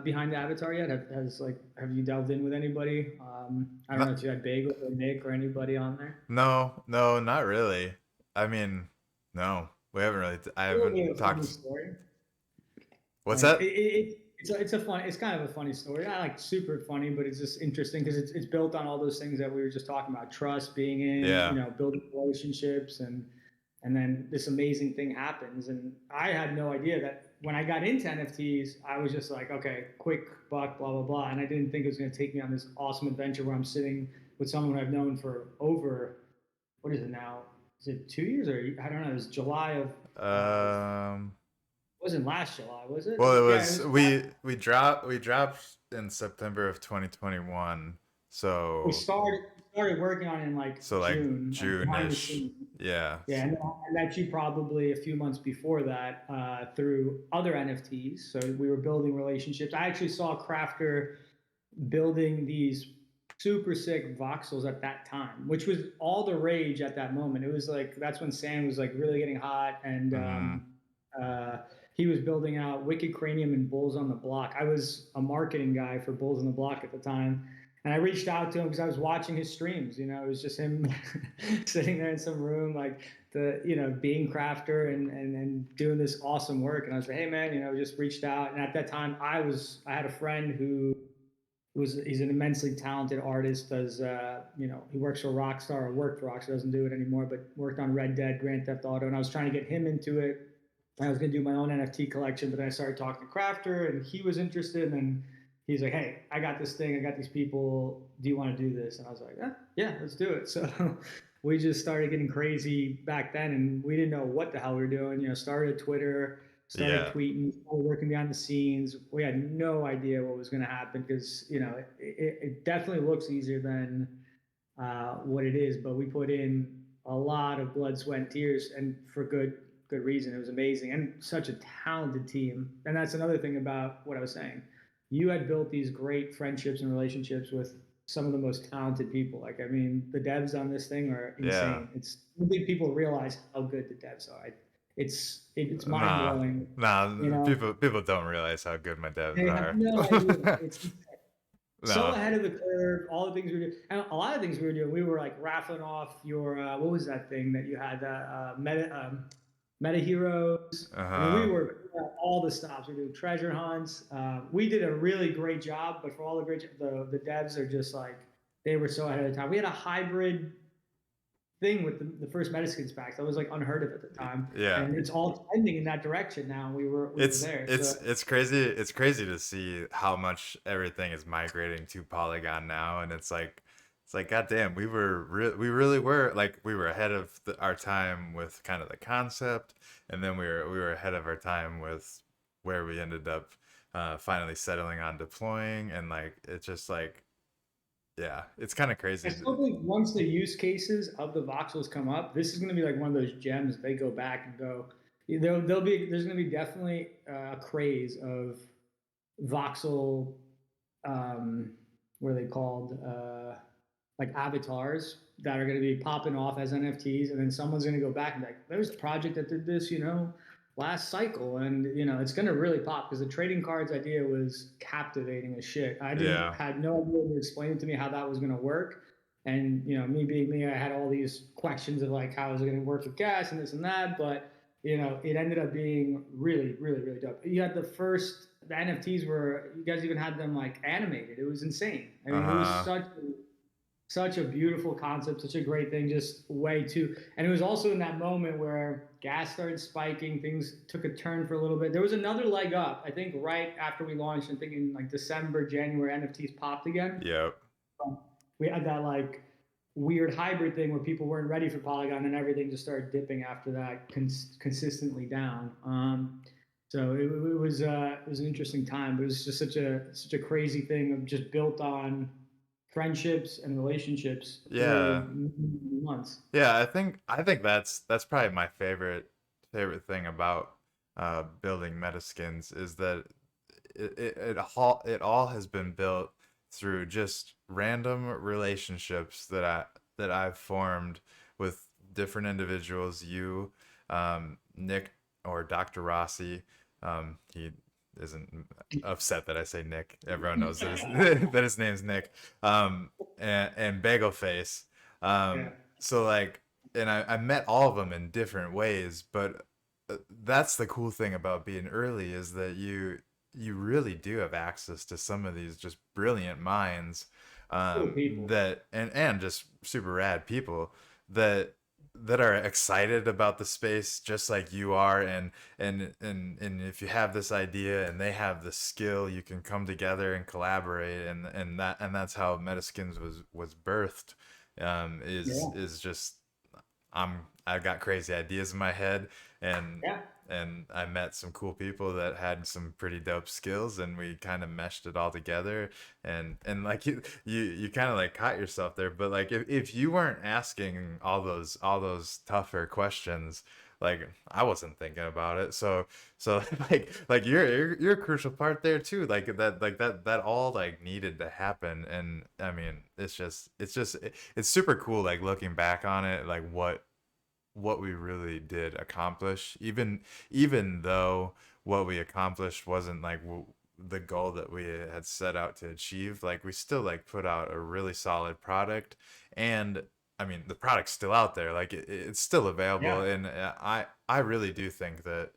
Speaker 2: behind the avatar yet? Have you delved in with anybody? I don't know
Speaker 1: not,
Speaker 2: if you had Bagel or Nick or anybody on there.
Speaker 1: no, not really. I mean, no, we haven't really. I
Speaker 2: It'll be
Speaker 1: haven't
Speaker 2: a funny
Speaker 1: talked.
Speaker 2: story.
Speaker 1: What's
Speaker 2: Like
Speaker 1: that?
Speaker 2: it's kind of a funny story. Not like super funny, but it's just interesting because it's built on all those things that we were just talking about: trust, being in,
Speaker 1: Yeah.
Speaker 2: building relationships, and then this amazing thing happens. And I had no idea that when I got into NFTs, I was just like, okay, quick buck, blah blah blah, and I didn't think it was going to take me on this awesome adventure where I'm sitting with someone I've known for over, what is it now? Is it 2 years, or I don't know? It was July of
Speaker 1: Um.
Speaker 2: wasn't last July, was it?
Speaker 1: Well, it
Speaker 2: Yeah, it
Speaker 1: was
Speaker 2: was.
Speaker 1: we dropped in September of 2021.
Speaker 2: We
Speaker 1: So
Speaker 2: started working on it in like
Speaker 1: like
Speaker 2: June, like behind the
Speaker 1: June-ish.
Speaker 2: scenes.
Speaker 1: Yeah.
Speaker 2: Yeah, and I met you probably a few months before that through other NFTs. So we were building relationships. I actually saw Krafter building these super sick voxels at that time, which was all the rage at that moment. It was like that's when sand was like really getting hot, and
Speaker 1: Mm-hmm.
Speaker 2: uh, he was building out Wicked Cranium and Bulls on the Block. I was a marketing guy for Bulls on the Block at the time. And I reached out to him because I was watching his streams. It was just him sitting there in some room, like being Krafter and doing this awesome work. And I was like, hey man, just reached out. And at that time, I had a friend who he's an immensely talented artist. Does he works for Rockstar, or worked for Rockstar, doesn't do it anymore, but worked on Red Dead, Grand Theft Auto. And I was trying to get him into it. I was going to do my own NFT collection, but then I started talking to Krafter, and he was interested. And he's like, hey, I got this thing. I got these people. Do you want to do this? And I was like, yeah, let's do it. So we just started getting crazy back then, and we didn't know what the hell we were doing. Started Twitter, started
Speaker 1: Yeah.
Speaker 2: tweeting, started working behind the scenes. We had no idea what was going to happen because, it definitely looks easier than what it is, but we put in a lot of blood, sweat, and tears, and for good reason. It was amazing, and such a talented team. And that's another thing about what I was saying. You had built these great friendships and relationships with some of the most talented people. Like, I mean, the devs on this thing are
Speaker 1: Yeah.
Speaker 2: insane. I don't think people realize how good the devs are. It's mind
Speaker 1: Nah.
Speaker 2: blowing.
Speaker 1: Nah. People don't realize how good my devs
Speaker 2: They have no idea.
Speaker 1: are.
Speaker 2: It's so
Speaker 1: No.
Speaker 2: ahead of the curve. All the things we were doing, and a lot of things we were doing, we were like raffling off your what was that thing that you had, Meta Heroes. I mean, we
Speaker 1: Uh-huh.
Speaker 2: were all the stops. We were doing treasure hunts. We did a really great job, but for all the devs are just like they were so ahead of the time. We had a hybrid thing with the first MetaSkins packs. That was like unheard of at the time,
Speaker 1: Yeah.
Speaker 2: and it's all trending in that direction now. We were there. So
Speaker 1: It's crazy. It's crazy to see how much everything is migrating to Polygon now, and it's like goddamn, we really were like we were ahead of our time with kind of the concept, and then we were ahead of our time with where we ended up finally settling on deploying, and like it's just like yeah, it's kind of
Speaker 2: I
Speaker 1: crazy.
Speaker 2: still think once the use cases of the voxels come up, this is going to be like one of those gems. They go back and go. There's going to be definitely a craze of voxel. What are they called? Like avatars that are going to be popping off as NFTs, and then someone's going to go back and be like, "There's a project that did this, last cycle," and it's going to really pop because the trading cards idea was captivating as shit. I didn't
Speaker 1: Yeah.
Speaker 2: had no idea to explain it to me how that was going to work, and me being me, I had all these questions of like how is it going to work with gas and this and that, but it ended up being really, really, really dope. You had the NFTs were you guys even had them like animated. It was insane. I mean, it was
Speaker 1: Uh-huh.
Speaker 2: such a beautiful concept, such a great thing, just way too. And it was also in that moment where gas started spiking, things took a turn for a little bit. There was another leg up, I think, right after we launched. I'm thinking like December, January, NFTs popped again.
Speaker 1: Yep.
Speaker 2: We had that like weird hybrid thing where people weren't ready for Polygon, and everything just started dipping after that, consistently down. So it was an interesting time, but it was just such a crazy thing of just built on friendships and relationships
Speaker 1: Yeah.
Speaker 2: for months.
Speaker 1: Yeah, I think that's probably my favorite thing about building Metaskins is that it all has been built through just random relationships that I've formed with different individuals. You, Nick, or Dr. Rossi. He isn't upset that I say Nick. Everyone knows that that his name's Nick. And Bagel Face.
Speaker 2: Yeah.
Speaker 1: So like, and I met all of them in different ways, but that's the cool thing about being early is that you really do have access to some of these just brilliant minds,
Speaker 2: Cool people.
Speaker 1: that and just super rad people that are excited about the space just like you are, and if you have this idea and they have the skill, you can come together and collaborate, and that's how Metaskins was birthed.
Speaker 2: Yeah.
Speaker 1: Is just I've got crazy ideas in my head, and
Speaker 2: Yeah.
Speaker 1: I met some cool people that had some pretty dope skills, and we kind of meshed it all together, and like you kind of like caught yourself there, but like if you weren't asking all those tougher questions, like I wasn't thinking about it. So like you're a crucial part there too, like that all like needed to happen. And I mean it's super cool like looking back on it, like what we really did accomplish, even though what we accomplished wasn't like the goal that we had set out to achieve. Like we still like put out a really solid product, and I mean the product's still out there, like it's still available,
Speaker 2: Yeah.
Speaker 1: and I really do think that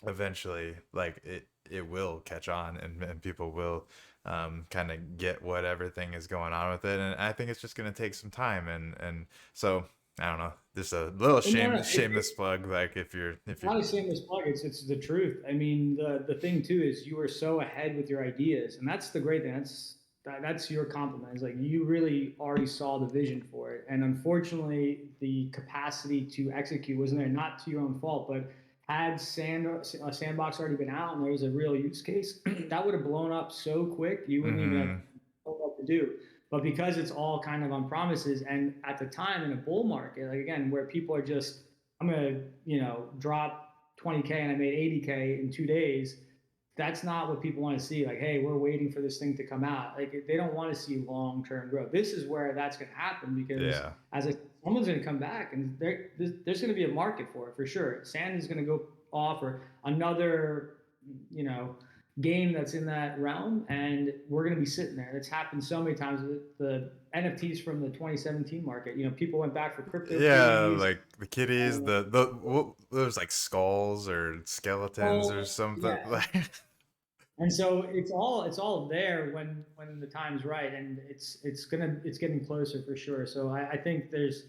Speaker 1: eventually like it will catch on, and people will kind of get what everything is going on with it, and I think it's just going to take some time, and so I don't know, just a little
Speaker 2: And no, no,
Speaker 1: shameless plug, like if
Speaker 2: it's
Speaker 1: you're
Speaker 2: not a shameless plug. It's the truth. I mean, the thing too is you were so ahead with your ideas, and that's the great thing. That's your compliment. It's like you really already saw the vision for it, and unfortunately, the capacity to execute wasn't there. Not to your own fault, but had sandbox already been out and there was a real use case, that would have blown up so quick you wouldn't even have
Speaker 1: mm-hmm,
Speaker 2: known what to do. But because it's all kind of on promises, and at the time in a bull market, like again, where people are just, I'm gonna, drop 20K and I made 80K in 2 days. That's not what people want to see. Like, hey, we're waiting for this thing to come out. Like, they don't want to see long-term growth. This is where that's going to happen because,
Speaker 1: yeah,
Speaker 2: someone's going to come back, and there's going to be a market for it for sure. Sand is going to go off, or another, you know, game that's in that realm, and we're going to be sitting there. It's happened so many times with the NFTs from the 2017 market. People went back for crypto
Speaker 1: yeah,
Speaker 2: kitties.
Speaker 1: like the kitties, there's like skulls or skeletons or
Speaker 2: Oh,
Speaker 1: something
Speaker 2: yeah.
Speaker 1: like
Speaker 2: And so it's all there when the time's right, and it's getting closer for sure. So I think there's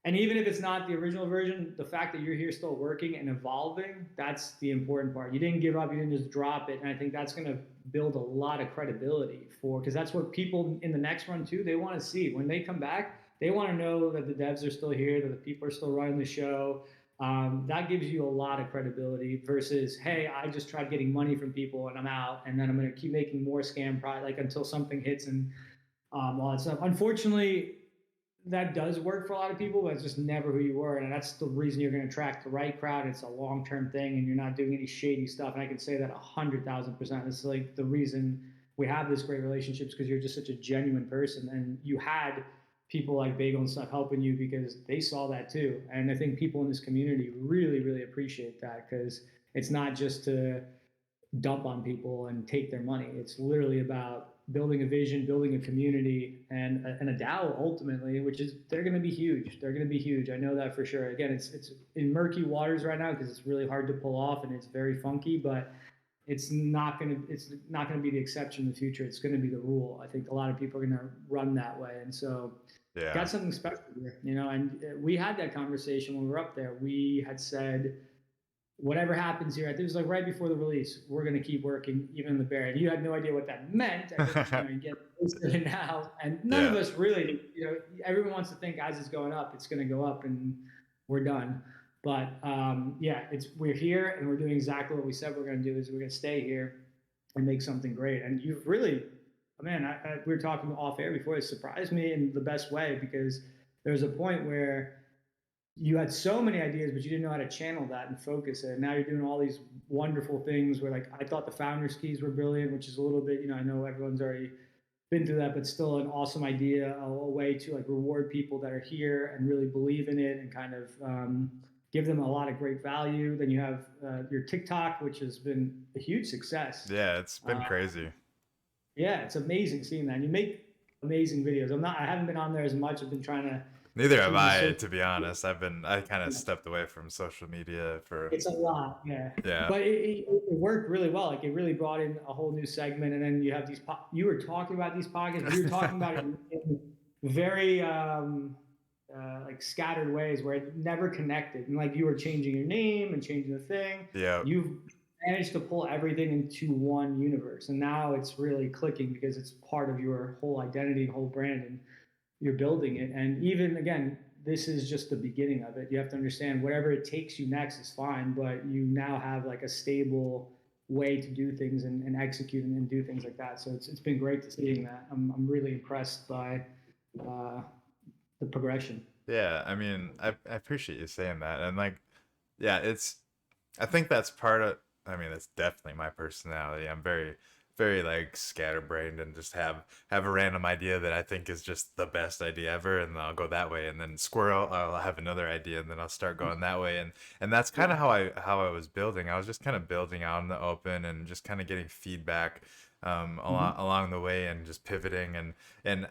Speaker 2: And even if it's not the original version, the fact that you're here still working and evolving, that's the important part. You didn't give up, you didn't just drop it. And I think that's going to build a lot of credibility for, because that's what people in the next run too, they want to see. When they come back, they want to know that the devs are still here, that the people are still running the show. That gives you a lot of credibility versus, hey, I just tried getting money from people and I'm out, and then I'm going to keep making more scam product, like until something hits and all that stuff. Unfortunately, that does work for a lot of people, but it's just never who you were. And that's the reason you're going to attract the right crowd. It's a long-term thing and you're not doing any shady stuff. And I can say that 100,000%. It's like the reason we have this great relationships, because you're just such a genuine person. And you had people like Bagel and stuff helping you because they saw that too. And I think people in this community really, really appreciate that, because it's not just to dump on people and take their money. It's literally about building a vision, building a community, and a DAO ultimately, which is, they're going to be huge. They're going to be huge. I know that for sure. Again, it's in murky waters right now because it's really hard to pull off and it's very funky, but it's not going to be the exception in the future. It's going to be the rule. I think a lot of people are going to run that way, and so
Speaker 1: Yeah.
Speaker 2: got something special here, you know. And we had that conversation when we were up there. We had said, whatever happens here, I think it was like right before the release, we're going to keep working even in the bear. And you had no idea what that meant. I think, you know, you get it now, and none of us really, you know, everyone wants to think as it's going up, it's going to go up and we're done. But yeah, we're here and we're doing exactly what we said we're going to do. Is we're going to stay here and make something great. And you've really, man, we were talking off air before. It surprised me in the best way, because there's a point where you had so many ideas, but you didn't know how to channel that and focus it. And now you're doing all these wonderful things where, like, I thought the founder's keys were brilliant, which is a little bit, you know, I know everyone's already been through that, but still an awesome idea, a way to like reward people that are here and really believe in it and kind of give them a lot of great value. Then you have your TikTok, which has been a huge success.
Speaker 1: Yeah, it's been crazy.
Speaker 2: Yeah, it's amazing seeing that. And you make amazing videos. I haven't been on there as much. I've been trying to.
Speaker 1: Neither have I, to be honest. I kind of stepped away from social media for.
Speaker 2: It's a lot, yeah.
Speaker 1: Yeah.
Speaker 2: But it worked really well. Like, it really brought in a whole new segment, and then you have these. You were talking about these podcasts. You were talking about it in very like scattered ways where it never connected, and like you were changing your name and changing the thing.
Speaker 1: Yeah.
Speaker 2: You've managed to pull everything into one universe, and now it's really clicking because it's part of your whole identity and whole brand, and you're building it. And even, again, this is just the beginning of it. You have to understand whatever it takes you next is fine, but you now have like a stable way to do things and execute and do things like that. So it's been great to seeing that. I'm really impressed by the progression.
Speaker 1: Yeah, I mean, I appreciate you saying that. And like, yeah, I think that's part of, I mean, it's definitely my personality. I'm very, very like scatterbrained and just have a random idea that I think is just the best idea ever, and I'll go that way, and then squirrel, I'll have another idea, and then I'll start going that way, and that's kind of how I was building. I was just kind of building out in the open and just kind of getting feedback along the way, and just pivoting, and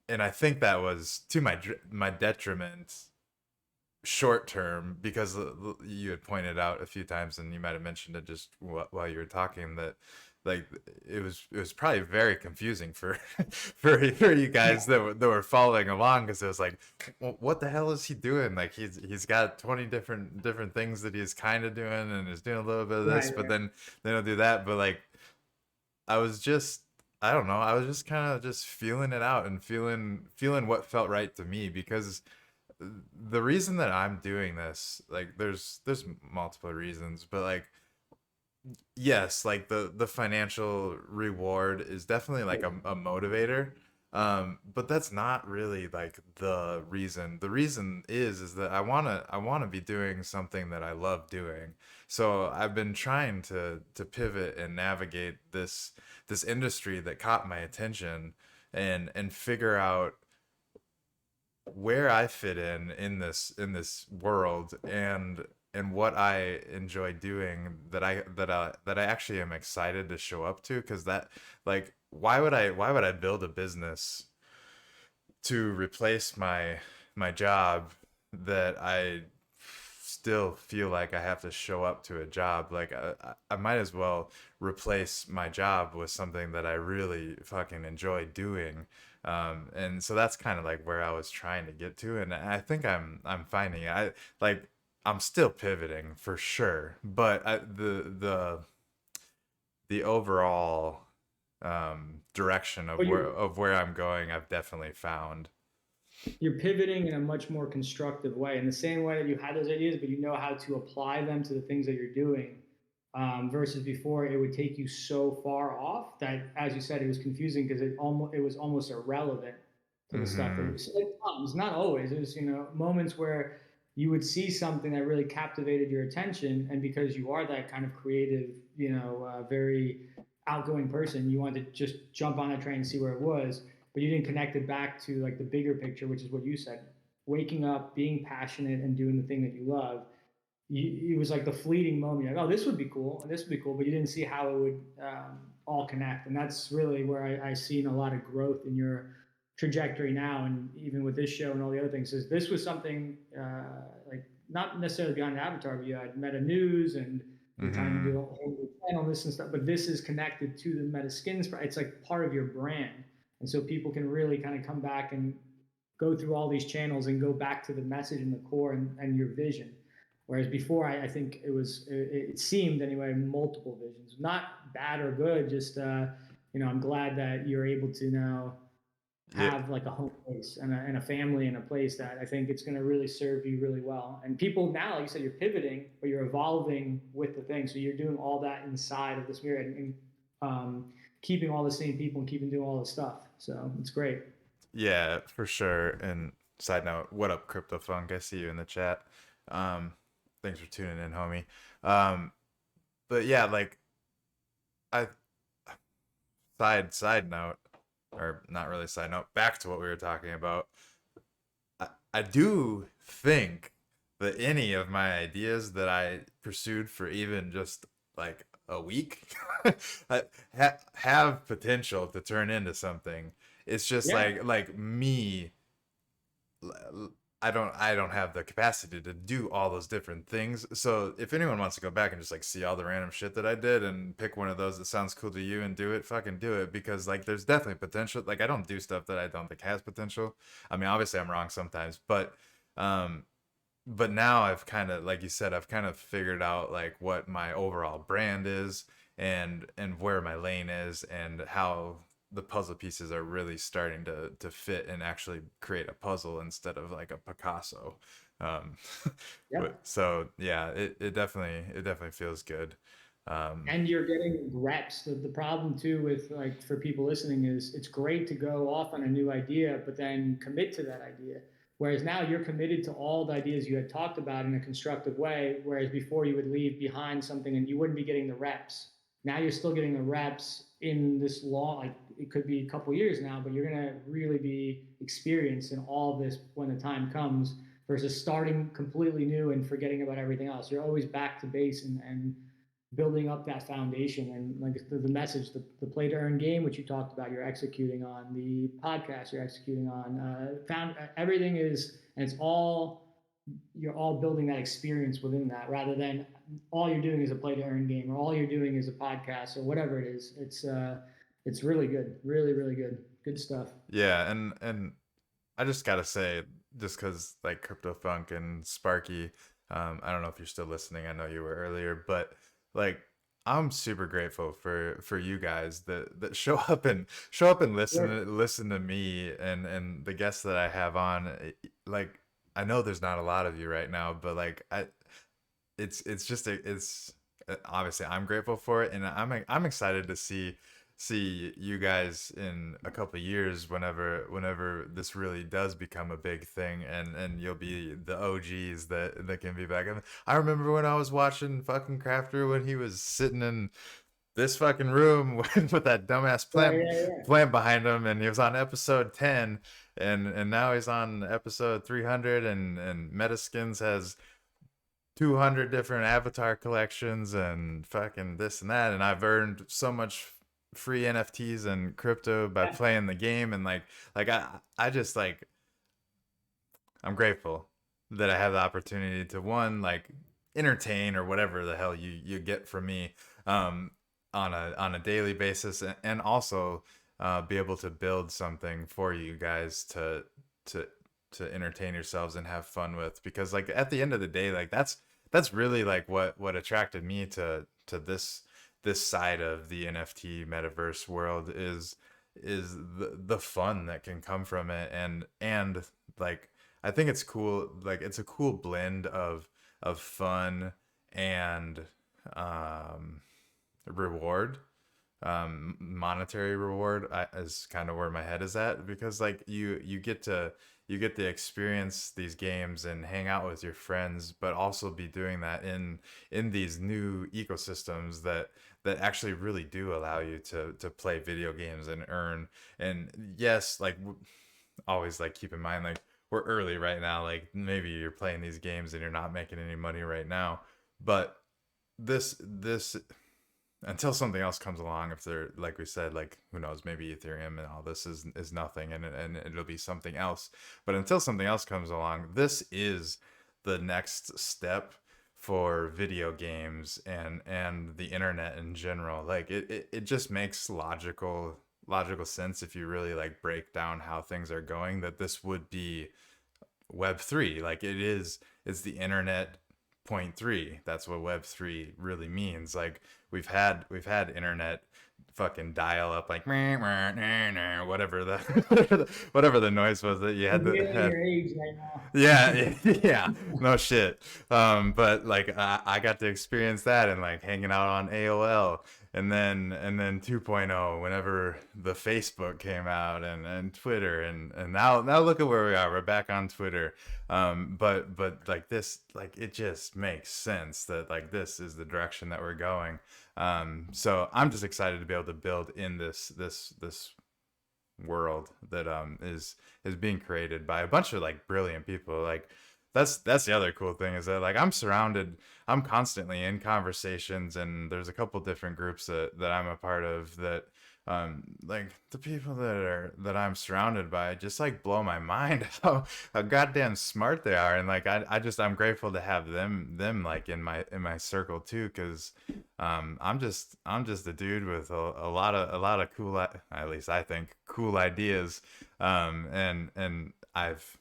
Speaker 1: I think that was to my detriment short term, because you had pointed out a few times, and you might have mentioned it just while you were talking, that like it was probably very confusing for for you guys that were following along, because it was like, well, what the hell is he doing? Like he's got 20 different things that he's kind of doing, and is doing a little bit of this, but then he'll do that. But like, I was just, I don't know, I was just kind of just feeling it out and feeling what felt right to me, because the reason that I'm doing this, like there's multiple reasons, but like, yes, like the financial reward is definitely like a motivator, but that's not really like the reason. The reason is that I want to be doing something that I love doing. So I've been trying to pivot and navigate this industry that caught my attention, and figure out where I fit in this world, and what I enjoy doing, that I actually am excited to show up to. Because that, like, why would I build a business to replace my job that I still feel like I have to show up to a job. Like I might as well replace my job with something that I really fucking enjoy doing. And so that's kind of like where I was trying to get to, and I think I'm finding it. I'm still pivoting for sure, but the overall direction
Speaker 2: But
Speaker 1: of where I'm going, I've definitely found.
Speaker 2: you're pivoting in a much more constructive way, in the same way that you had those ideas, but you know how to apply them to the things that you're doing. Versus before, it would take you so far off that, as you said, it was confusing because it was almost irrelevant to the stuff that
Speaker 1: Mm-hmm.
Speaker 2: you said. It's not always. It was, moments where you would see something that really captivated your attention, and because you are that kind of creative, very outgoing person, you wanted to just jump on a train and see where it was, but you didn't connect it back to like the bigger picture, which is what you said: waking up, being passionate, and doing the thing that you love. It was like the fleeting moment. You're like, oh, this would be cool, and this would be cool, but you didn't see how it would all connect. And that's really where I've seen a lot of growth in your trajectory now, and even with this show and all the other things. Is this was something like not necessarily behind the avatar, but you had Meta News, and you're trying to
Speaker 1: Mm-hmm.
Speaker 2: do a whole new channel, this and stuff. But this is connected to the MetaSkins. It's like part of your brand, and so people can really kind of come back and go through all these channels and go back to the message and the core and your vision. Whereas before, I think it seemed anyway, multiple visions, not bad or good. Just I'm glad that you're able to now
Speaker 1: Yeah.
Speaker 2: have like a home place and a family and a place that I think it's going to really serve you really well. And people now, like you said, you're pivoting, but you're evolving with the thing. So you're doing all that inside of this mirror, and keeping all the same people and keeping doing all the stuff. So it's great.
Speaker 1: Yeah, for sure. And side note, what up, Crypto Funk? I see you in the chat. Um, Thanks for tuning in, homie. But yeah, like I side note, or not really side note, back to what we were talking about. I do think that any of my ideas that I pursued for even just like a week have potential to turn into something. It's just
Speaker 2: Yeah.
Speaker 1: like me, I don't have the capacity to do all those different things. So if anyone wants to go back and just like see all the random shit that I did and pick one of those that sounds cool to you and do it, fucking do it, because like there's definitely potential. Like I don't do stuff that I don't think has potential. I mean, obviously I'm wrong sometimes, um but now I've kind of, like you said, I've kind of figured out like what my overall brand is, and where my lane is, and how the puzzle pieces are really starting to fit and actually create a puzzle instead of like a Picasso. Um,
Speaker 2: Yeah.
Speaker 1: so yeah, it definitely feels good. Um,
Speaker 2: And you're getting reps. The problem too with, like, for people listening, is it's great to go off on a new idea, but then commit to that idea. Whereas now you're committed to all the ideas you had talked about in a constructive way. Whereas before you would leave behind something and you wouldn't be getting the reps. Now you're still getting the reps in this long, like it could be a couple years now, but you're gonna really be experienced in all of this when the time comes, versus starting completely new and forgetting about everything else. You're always back to base, and building up that foundation. And like the message, the play to earn game, which you talked about, you're executing on the podcast, you're executing on found everything is, and it's all, you're all building that experience within that, rather than all you're doing is a play to earn game, or all you're doing is a podcast, or whatever it is. It's really good, really, really good stuff.
Speaker 1: yeah, and I just gotta say, just because like Crypto Funk and Sparky, I don't know if you're still listening. I know you were earlier, but like I'm super grateful for you guys that show up and
Speaker 2: Sure.
Speaker 1: listen to me and the guests that I have on. Like I know there's not a lot of you right now, but like it's just it's obviously I'm grateful for it, and I'm excited to see you guys in a couple of years, whenever this really does become a big thing, and you'll be the OGs that can be back. And I remember when I was watching fucking Krafter when he was sitting in this fucking room with that dumbass
Speaker 2: Right,
Speaker 1: plant
Speaker 2: yeah, yeah.
Speaker 1: plant behind him, and he was on episode 10, and now he's on episode 300, and MetaSkins has 200 different avatar collections and fucking this and that, and I've earned so much free NFTs and crypto by playing the game, and like I just like I'm grateful. that I have the opportunity to, one, like, entertain or whatever the hell you get from me, um, on a daily basis, and also be able to build something for you guys to to entertain yourselves and have fun with. Because like at the end of the day, like that's really like what attracted me to this side of the NFT metaverse world is the fun that can come from it. And like I think it's cool, like it's a cool blend of fun and um reward. Monetary reward is kind of where my head is at, because like you get to experience these games and hang out with your friends, but also be doing that in these new ecosystems that actually really do allow you to play video games and earn. And yes, like always, like keep in mind, like we're early right now, like maybe you're playing these games and you're not making any money right now, but this until something else comes along, if they're, like we said, like who knows, maybe Ethereum and all this is nothing, and it'll be something else. But until something else comes along, this is the next step for video games and the internet in general. Like it just makes logical sense if you really like break down how things are going, that this would be Web3. Like it's the internet point three. That's what Web3 really means. Like we've had internet fucking dial up, like whatever whatever the noise was that you
Speaker 2: I'm
Speaker 1: had that
Speaker 2: feeling
Speaker 1: had.
Speaker 2: your age right now.
Speaker 1: Yeah, yeah, no shit. But like I got to experience that and like hanging out on AOL, and then 2.0 whenever the Facebook came out, and Twitter, and now look at where we are. We're back on Twitter. But like this, like it just makes sense that like this is the direction that we're going. So I'm just excited to be able to build in this world that is being created by a bunch of like brilliant people. Like that's the other cool thing, is that like I'm constantly in conversations, and there's a couple different groups that I'm a part of, that like the people that I'm surrounded by just like blow my mind how goddamn smart they are. And like I'm grateful to have them like in my circle too, because I'm just a dude with a lot of cool, at least I think, cool ideas, and I've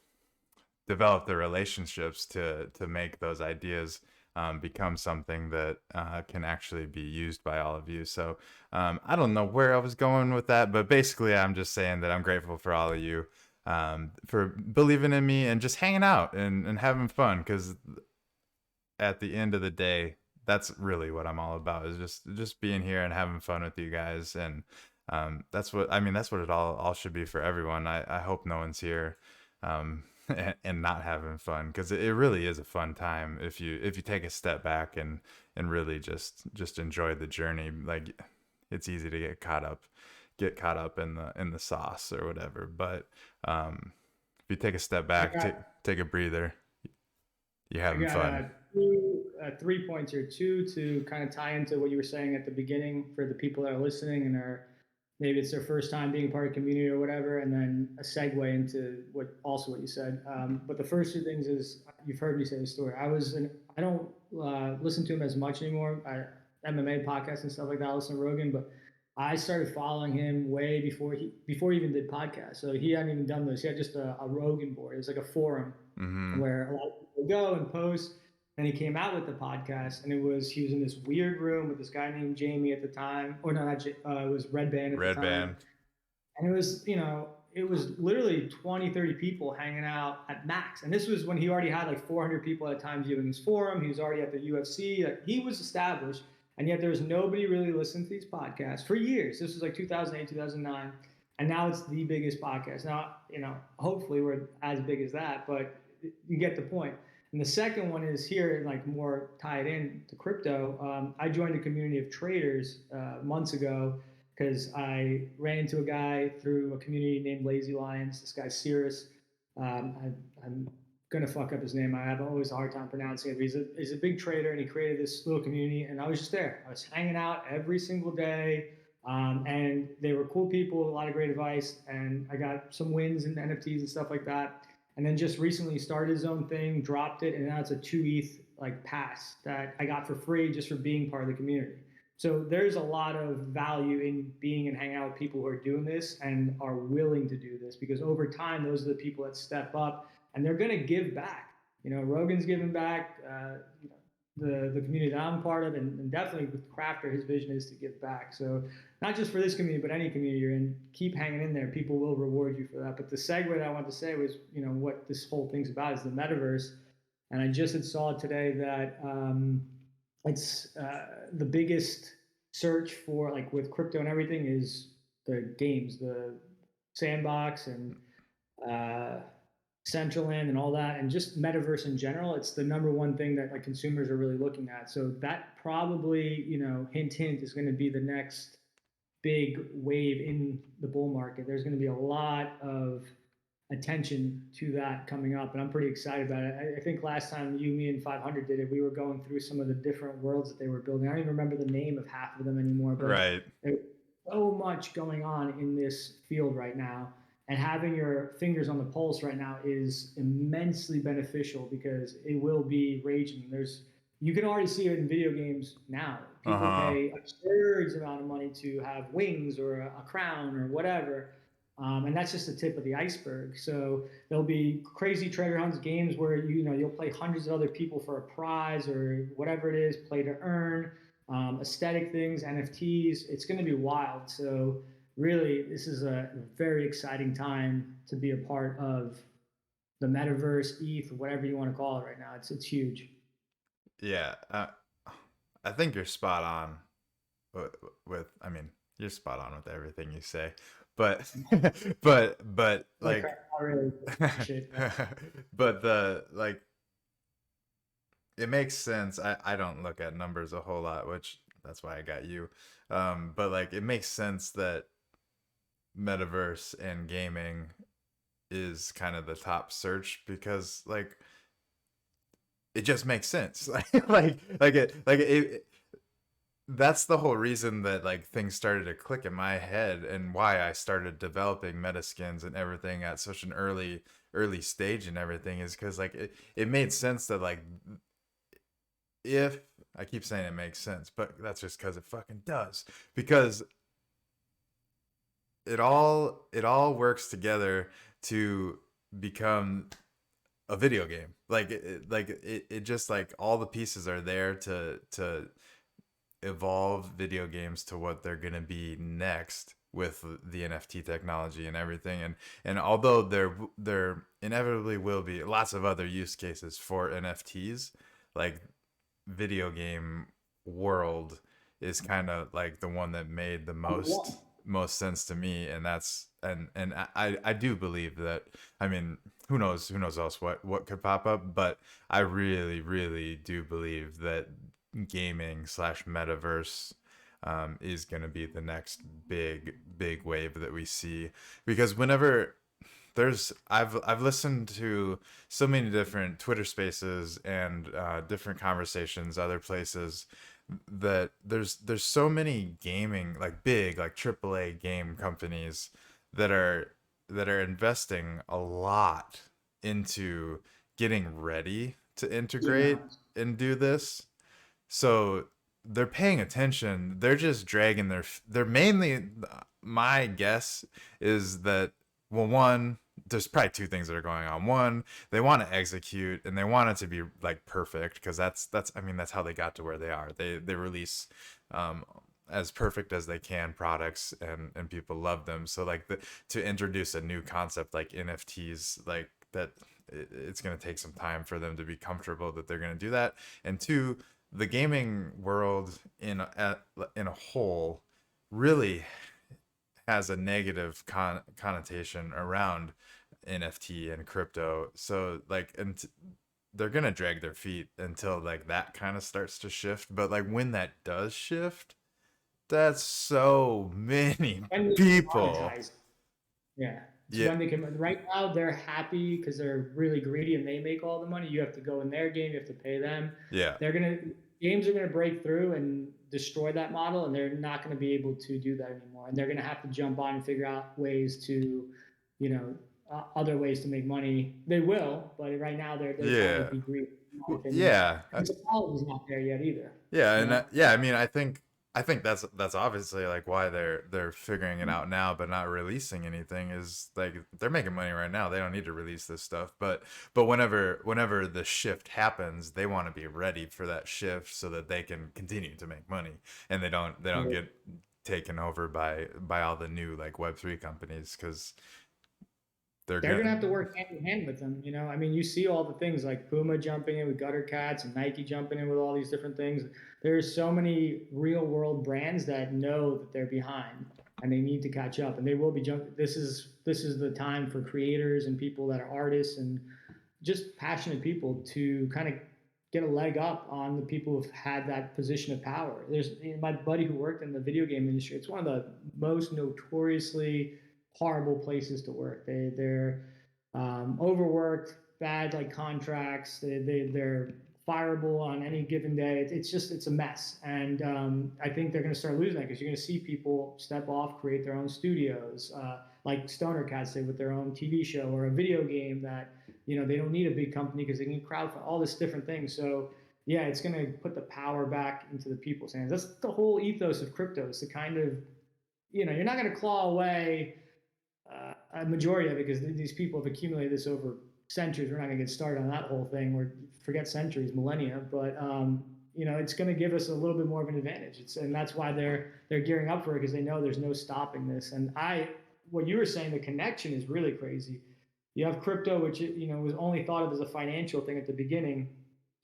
Speaker 1: developed the relationships to make those ideas become something that can actually be used by all of you. So I don't know where I was going with that, but basically I'm just saying that I'm grateful for all of you, for believing in me and just hanging out and having fun, because at the end of the day, that's really what I'm all about, is just being here and having fun with you guys. And that's what I mean. That's what it all should be for everyone. I hope no one's here and not having fun, because it really is a fun time if you take a step back and really just enjoy the journey. Like it's easy to get caught up in the sauce or whatever, but if you take a step
Speaker 2: I
Speaker 1: back,
Speaker 2: got
Speaker 1: take a breather, you're
Speaker 2: I
Speaker 1: having
Speaker 2: got
Speaker 1: fun.
Speaker 2: 3 points here. Two, to kind of tie into what you were saying at the beginning for the people that are listening and are maybe it's their first time being part of community or whatever, and then a segue into what you said. But the first two things is, you've heard me say the story. I don't listen to him as much anymore. MMA podcasts and stuff like that. I listen to Rogan, but I started following him way before he even did podcasts. So he hadn't even done this. He had just a Rogan board. It was like a forum
Speaker 1: Mm-hmm.
Speaker 2: where a lot of people go and post. And he came out with the podcast, and he was in this weird room with this guy named Jamie at the time, or no, it was Red Band at the
Speaker 1: Red
Speaker 2: time,
Speaker 1: band.
Speaker 2: and it was literally 20, 30 people hanging out at max. And this was when he already had like 400 people at a time viewing his forum. He was already at the UFC. Like he was established, and yet there was nobody really listening to these podcasts for years. This was like 2008, 2009, and now it's the biggest podcast. Now, hopefully we're as big as that, but you get the point. And the second one is here, like more tied in to crypto. I joined a community of traders months ago because I ran into a guy through a community named Lazy Lions. This guy's Cirrus. I'm gonna fuck up his name. I have always a hard time pronouncing it. But he's a big trader, and he created this little community. And I was just there. I was hanging out every single day, and they were cool people, a lot of great advice, and I got some wins in NFTs and stuff like that. and then just recently started his own thing, dropped it, and now it's a 2 ETH like pass that I got for free just for being part of the community. So there's a lot of value in being and hanging out with people who are doing this and are willing to do this, because over time, those are the people that step up and they're going to give back. Rogan's giving back. The community that I'm part of, and definitely with Krafter, his vision is to give back. So not just for this community, but any community you're in, keep hanging in there. People will reward you for that. But the segue that I wanted to say was, what this whole thing's about is the metaverse. And I just saw today that it's the biggest search for, like, with crypto and everything, is the games, the sandbox and Central Land and all that, and just metaverse in general. It's the number one thing that like consumers are really looking at. So that probably, hint hint, is going to be the next big wave in the bull market. There's going to be a lot of attention to that coming up, and I'm pretty excited about it. I think last time you, me, and 500 did it, we were going through some of the different worlds that they were building. I don't even remember the name of half of them anymore, but
Speaker 1: Right.
Speaker 2: there's so much going on in this field right now. And having your fingers on the pulse right now is immensely beneficial, because it will be raging. You can already see it in video games now. People pay absurd amount of money to have wings or a crown or whatever. And that's just the tip of the iceberg. So there'll be crazy treasure hunts, games where you'll play hundreds of other people for a prize or whatever it is, play to earn, aesthetic things, NFTs. It's going to be wild. So really, this is a very exciting time to be a part of the metaverse, ETH, whatever you want to call it right now. It's huge.
Speaker 1: Yeah, I think you're spot on I mean, you're spot on with everything you say, but but like,
Speaker 2: I really appreciate that.
Speaker 1: but it makes sense. I don't look at numbers a whole lot, which that's why I got you. But like, it makes sense that metaverse and gaming is kind of the top search, because like it just makes sense. It that's the whole reason that like things started to click in my head, and why I started developing MetaSkins and everything at such an early stage and everything, is because like it made sense that, like, if I keep saying it makes sense, but that's just because it fucking does, because it all works together to become a video game. Like it just, like, all the pieces are there to evolve video games to what they're gonna be next with the NFT technology and everything. And although there inevitably will be lots of other use cases for NFTs, like, video game world is kind of like the one that made the most sense to me. And that's and I do believe that, I mean, who knows else what could pop up, but I really do believe that gaming slash metaverse is going to be the next big wave that we see. Because whenever I've listened to so many different Twitter spaces and different conversations other places, that there's so many gaming, like, big, like, AAA game companies that are investing a lot into getting ready to integrate and do this. So they're paying attention. They're just dragging they're mainly, my guess is that, well, one, there's probably two things that are going on. One, they want to execute and they want it to be like perfect, because that's I mean, that's how they got to where they are. They release as perfect as they can products, and people love them. So like, to introduce a new concept like NFTs, like that, it's going to take some time for them to be comfortable that they're going to do that. And two, the gaming world in a whole really has a negative connotation around NFT and crypto. So like, and they're gonna drag their feet until like that kind of starts to shift. But like, when that does shift, that's so many people.
Speaker 2: Yeah. It's
Speaker 1: Yeah.
Speaker 2: when they can. Right now, they're happy because they're really greedy and they make all the money. You have to go in their game. You have to pay them.
Speaker 1: Yeah.
Speaker 2: Games are gonna break through and destroy that model, and they're not gonna be able to do that anymore. And they're gonna have to jump on and figure out ways to, you know, other ways to make money. They will, but right now they're trying to
Speaker 1: Yeah.
Speaker 2: be greedy, in my opinion.
Speaker 1: Yeah.
Speaker 2: And technology's not there yet either.
Speaker 1: Yeah,
Speaker 2: You
Speaker 1: and
Speaker 2: know,
Speaker 1: yeah, I mean, I think that's obviously like why they're figuring it out now, but not releasing anything is like they're making money right now. They don't need to release this stuff, but whenever the shift happens, they want to be ready for that shift so that they can continue to make money and they don't get taken over by all the new like Web3 companies because they're
Speaker 2: they're gonna
Speaker 1: gonna.
Speaker 2: have to work hand in hand with them. You know, I mean, you see all the things like Puma jumping in with gutter cats and Nike jumping in with all these different things. There's so many real world brands that know that they're behind and they need to catch up, and they will be jumping. This is the time for creators and people that are artists and just passionate people to kind of get a leg up on the people who've had that position of power. There's my buddy who worked in the video game industry. It's one of the most notoriously horrible places to work. They're overworked, bad like contracts. They're fireable on any given day. It's a mess, and I think they're going to start losing that because you're going to see people step off, create their own studios, like Stoner Cats did with their own TV show or a video game that they don't need a big company because they can crowdfund all this different things. So yeah, it's going to put the power back into the people's hands. That's the whole ethos of crypto. It's the kind of you're not going to claw away a majority of it because these people have accumulated this over centuries. We're not going to get started on that whole thing. We're forget centuries, millennia, but it's going to give us a little bit more of an advantage. And that's why they're gearing up for it because they know there's no stopping this. And what you were saying, the connection is really crazy. You have crypto, which was only thought of as a financial thing at the beginning.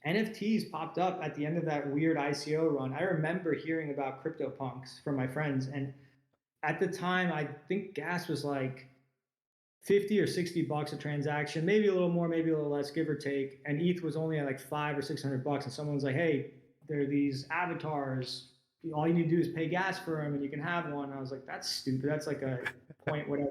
Speaker 2: NFTs popped up at the end of that weird ICO run. I remember hearing about CryptoPunks from my friends, and at the time, I think gas was like 50 or 60 bucks a transaction, maybe a little more, maybe a little less, give or take. And ETH was only at like 500 or 600 bucks. And someone's like, hey, there are these avatars. All you need to do is pay gas for them and you can have one. And I was like, that's stupid. That's like a point, whatever,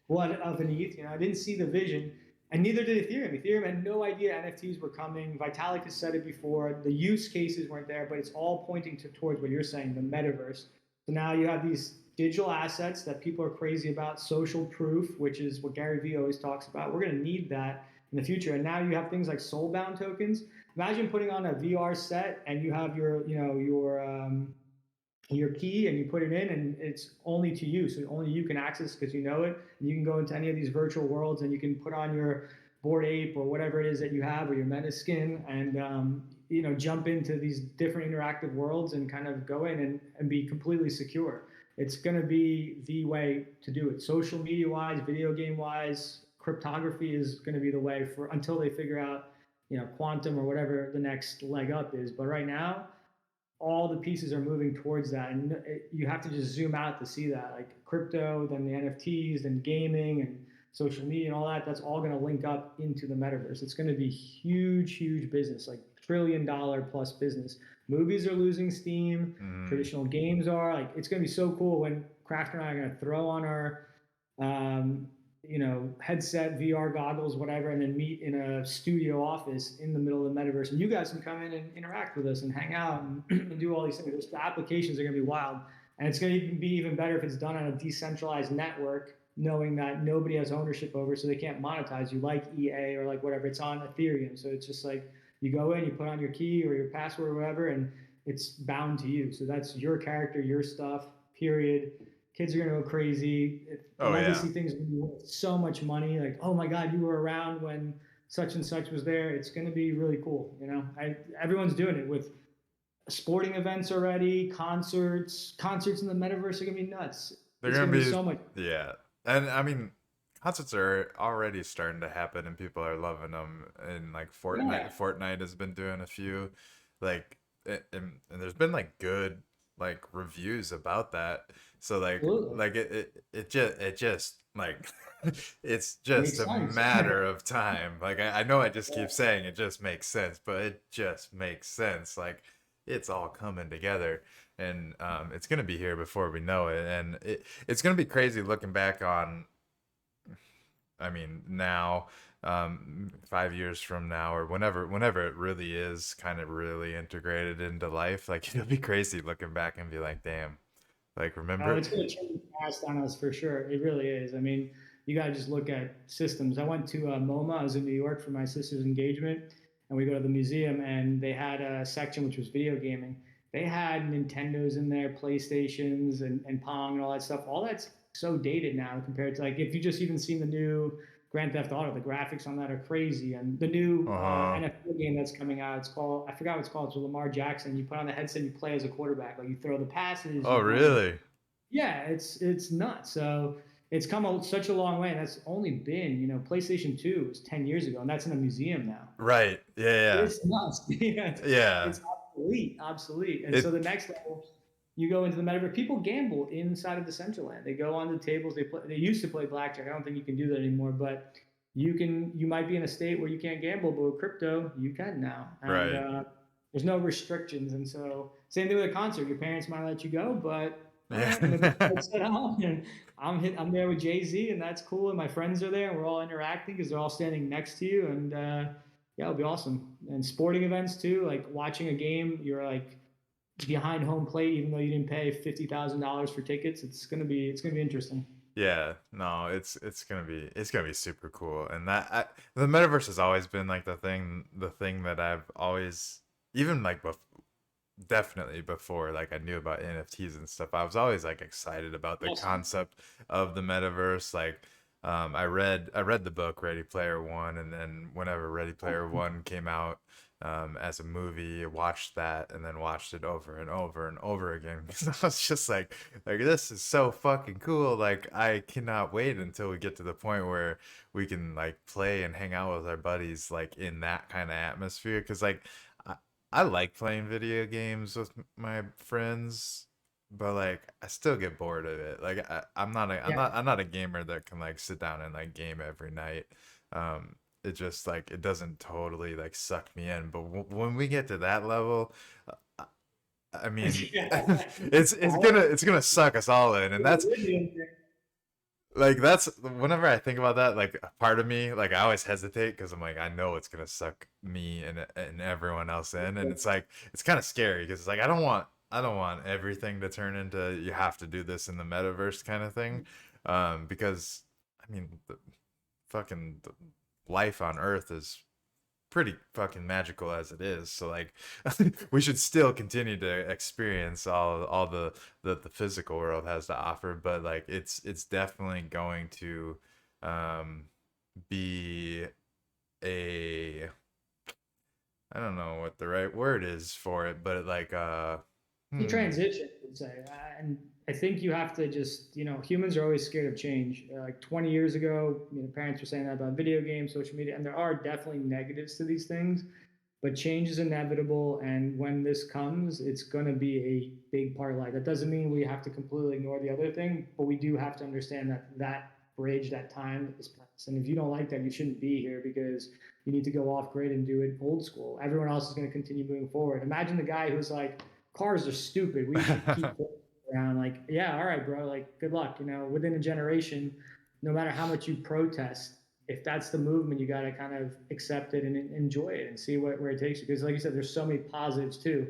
Speaker 2: what of an ETH. I didn't see the vision. And neither did Ethereum. Ethereum had no idea NFTs were coming. Vitalik has said it before. The use cases weren't there, but it's all pointing towards what you're saying, the metaverse. So now you have these digital assets that people are crazy about, social proof, which is what Gary Vee always talks about. We're going to need that in the future. And now you have things like soulbound tokens. Imagine putting on a VR set and you have your key and you put it in and it's only to you. So only you can access because you know it. And you can go into any of these virtual worlds and you can put on your Bored Ape or whatever it is that you have or your MetaSkin and jump into these different interactive worlds and kind of go in and be completely secure. It's going to be the way to do it. Social media wise, video game wise, cryptography is going to be the way for until they figure out quantum or whatever the next leg up is. But right now all the pieces are moving towards that, and you have to just zoom out to see that. Like crypto, then the NFTs, then gaming and social media and all that. That's all going to link up into the metaverse. It's going to be huge, huge business, like $1 trillion plus business. Movies are losing steam. Traditional games are like it's going to be so cool when Krafter and I are going to throw on our headset, VR goggles, whatever, and then meet in a studio office in the middle of the metaverse. And you guys can come in and interact with us and hang out and do all these things. The applications are going to be wild. And it's going to be even better if it's done on a decentralized network, knowing that nobody has ownership over, so they can't monetize you like EA or like whatever. It's on Ethereum. So it's just like you go in, you put on your key or your password or whatever, and it's bound to you. So that's your character, your stuff, period. Kids are gonna go crazy.
Speaker 1: Oh yeah.
Speaker 2: Legacy things are gonna be worth so much money. Like, oh my God, you were around when such and such was there. It's gonna be really cool. Everyone's doing it with sporting events already, concerts. Concerts in the metaverse are gonna be nuts.
Speaker 1: They're
Speaker 2: It's
Speaker 1: gonna
Speaker 2: gonna be
Speaker 1: be,
Speaker 2: so much.
Speaker 1: yeah, and I mean, concerts are already starting to happen, and people are loving them. And like
Speaker 2: Yeah,
Speaker 1: Fortnite has been doing a few, like, and there's been like good like reviews about that. So
Speaker 2: absolutely.
Speaker 1: it just like it's just
Speaker 2: Makes
Speaker 1: a
Speaker 2: sense.
Speaker 1: matter of time. Like I know I just keep saying it just makes sense, but it just makes sense. Like it's all coming together and it's gonna be here before we know it, and it's gonna be crazy looking back on. I mean, now, 5 years from now, or whenever it really is kind of really integrated into life, like it'll be crazy looking back and be like, damn, like
Speaker 2: Oh,
Speaker 1: remember?
Speaker 2: it's going to change fast on us for sure. It really is. I mean, you got to just look at systems. I went to MoMA. I was in New York for my sister's engagement, and we go to the museum, and they had a section which was video gaming. They had Nintendos in there, PlayStations, and Pong and all that stuff. All that's so dated now compared to like if you just even seen the new Grand Theft Auto, the graphics on that are crazy, and the new
Speaker 1: Uh-huh.
Speaker 2: NFL game that's coming out. It's called, I forgot what it's called. It's with Lamar Jackson. You put on the headset, you play as a quarterback. Like you throw the passes,
Speaker 1: Oh,
Speaker 2: you run.
Speaker 1: really?
Speaker 2: Yeah, it's nuts. So it's come such a long way, and that's only been, PlayStation 2 was 10 years ago, and that's in a museum now.
Speaker 1: Right. Yeah,
Speaker 2: It's nuts. Yeah,
Speaker 1: yeah. Yeah.
Speaker 2: it's obsolete, obsolete. And so
Speaker 1: It
Speaker 2: the next level, you go into the metaverse. People gamble inside of the Decentraland. They go on the tables. They play. They used to play blackjack. I don't think you can do that anymore. But you can. You might be in a state where you can't gamble, but with crypto, you can now. And
Speaker 1: right.
Speaker 2: there's no restrictions. And so same thing with a concert. Your parents might let you go, but all right, I'm gonna put
Speaker 1: Yeah.
Speaker 2: the headset on, and I'm there with Jay-Z, and that's cool. And my friends are there, and we're all interacting because they're all standing next to you. And yeah, it'll be awesome. And sporting events too, like watching a game, you're like behind home plate, even though you didn't pay $50,000 for tickets. It's gonna be interesting.
Speaker 1: Yeah, no, it's gonna be super cool, and the metaverse has always been like the thing that I've always, even like definitely before like I knew about NFTs and stuff, I was always like excited about the
Speaker 2: Awesome.
Speaker 1: concept of the metaverse. Like, I read the book Ready Player One, and then whenever Ready Player One came out, as a movie, I watched that and then watched it over and over and over again because I was just like this is so fucking cool. Like I cannot wait until we get to the point where we can like play and hang out with our buddies like in that kind of atmosphere. Because like I, I like playing video games with my friends, but like I still get bored of it. Like
Speaker 2: Yeah.
Speaker 1: I'm not a gamer that can like sit down and like game every night. It just like it doesn't totally like suck me in. But when we get to that level, uh, I mean,
Speaker 2: Yeah.
Speaker 1: it's gonna suck us all in, and that's like that's whenever I think about that, like a part of me, like I always hesitate because I'm like I know it's gonna suck me and everyone else in, and it's like it's kind of scary because it's like I don't want everything to turn into you have to do this in the metaverse kind of thing, because I mean the life on Earth is pretty fucking magical as it is. So like we should still continue to experience all the physical world has to offer, but like it's definitely going to um be a, I don't know what the right word is for it, but like
Speaker 2: The
Speaker 1: hmm
Speaker 2: transition, I would say. And I think you have to just, humans are always scared of change. Like 20 years ago, parents were saying that about video games, social media, and there are definitely negatives to these things, but change is inevitable. And when this comes, it's going to be a big part of life. That doesn't mean we have to completely ignore the other thing, but we do have to understand that bridge, that time is past. And if you don't like that, you shouldn't be here because you need to go off grid and do it old school. Everyone else is going to continue moving forward. Imagine the guy who's like, cars are stupid. We should keep around. Like, yeah, all right, bro. Like, good luck. Within a generation, no matter how much you protest, if that's the movement, you got to kind of accept it and enjoy it and see where it takes you. Because, like you said, there's so many positives too.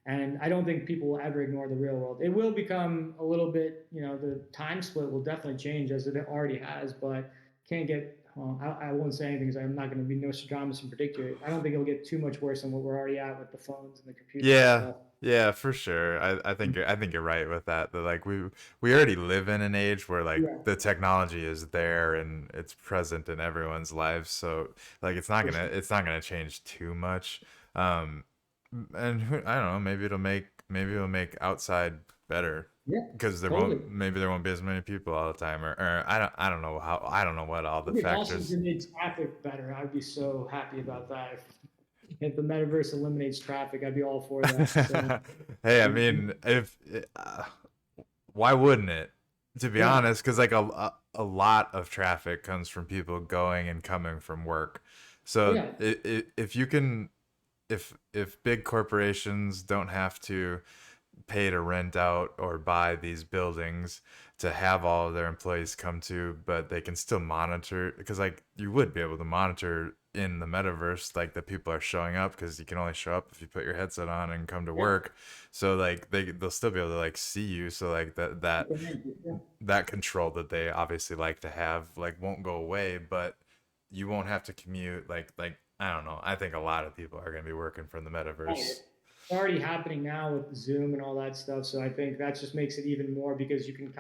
Speaker 2: And I don't think people will ever ignore the real world. It will become a little bit, the time split will definitely change as it already has, but can't get, well, I won't say anything because I'm not going to be Nostradamus in particular. I don't think it'll get too much worse than what we're already at with the phones and the computers and
Speaker 1: yeah,
Speaker 2: stuff.
Speaker 1: yeah, for sure. I think you're right with that. That like we already live in an age where like
Speaker 2: Yeah,
Speaker 1: the technology is there and it's present in everyone's lives. So like
Speaker 2: for sure.
Speaker 1: it's not gonna change too much. Um, and I don't know. Maybe it'll make outside better
Speaker 2: Yeah,
Speaker 1: because
Speaker 2: totally.
Speaker 1: maybe there won't be as many people all the time, or I don't know how, I don't know what all the
Speaker 2: It'd be awesome if
Speaker 1: factors.
Speaker 2: it made traffic better. I'd be so happy about that. If the metaverse eliminates traffic, I'd be all for that. So,
Speaker 1: Hey, I mean, if why wouldn't it? To be
Speaker 2: yeah,
Speaker 1: honest, because like a lot of traffic comes from people going and coming from work. So
Speaker 2: yeah,
Speaker 1: if you can, if big corporations don't have to pay to rent out or buy these buildings to have all of their employees come to, but they can still monitor, because like you would be able to monitor in the metaverse, like the people are showing up because you can only show up if you put your headset on and come to
Speaker 2: Yeah.
Speaker 1: work. So like they'll still be able to like see you. So like that control that they obviously like to have like won't go away, but you won't have to commute. Like I don't know. I think a lot of people are going to be working from the metaverse.
Speaker 2: It's already happening now with Zoom and all that stuff. So I think that just makes it even more because you can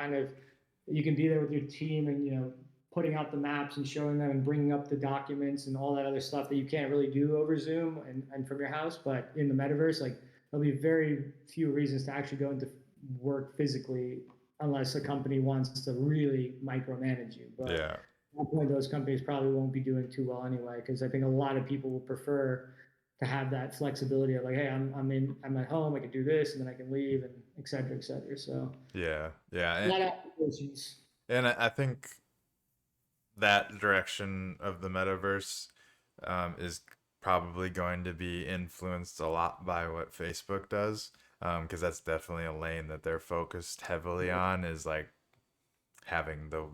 Speaker 2: you can be there with your team and, putting out the maps and showing them and bringing up the documents and all that other stuff that you can't really do over Zoom and from your house. But in the metaverse, like there'll be very few reasons to actually go into work physically unless a company wants to really micromanage you. But
Speaker 1: Yeah.
Speaker 2: at that point, those companies probably won't be doing too well anyway, because I think a lot of people will prefer to have that flexibility of like, hey, I'm at home, I can do this, and then I can leave, and et cetera, et cetera. So
Speaker 1: Yeah. Yeah.
Speaker 2: a lot of applications.
Speaker 1: And I think that direction of the metaverse is probably going to be influenced a lot by what Facebook does, because that's definitely a lane that they're focused heavily on, is like having the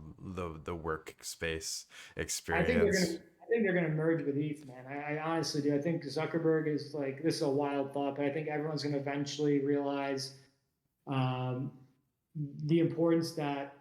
Speaker 1: workspace
Speaker 2: I think they're gonna.
Speaker 1: experience.
Speaker 2: I think they're gonna merge with ETH, man. I honestly do. I think Zuckerberg is like, this is a wild thought, but I think everyone's gonna eventually realize um, the importance that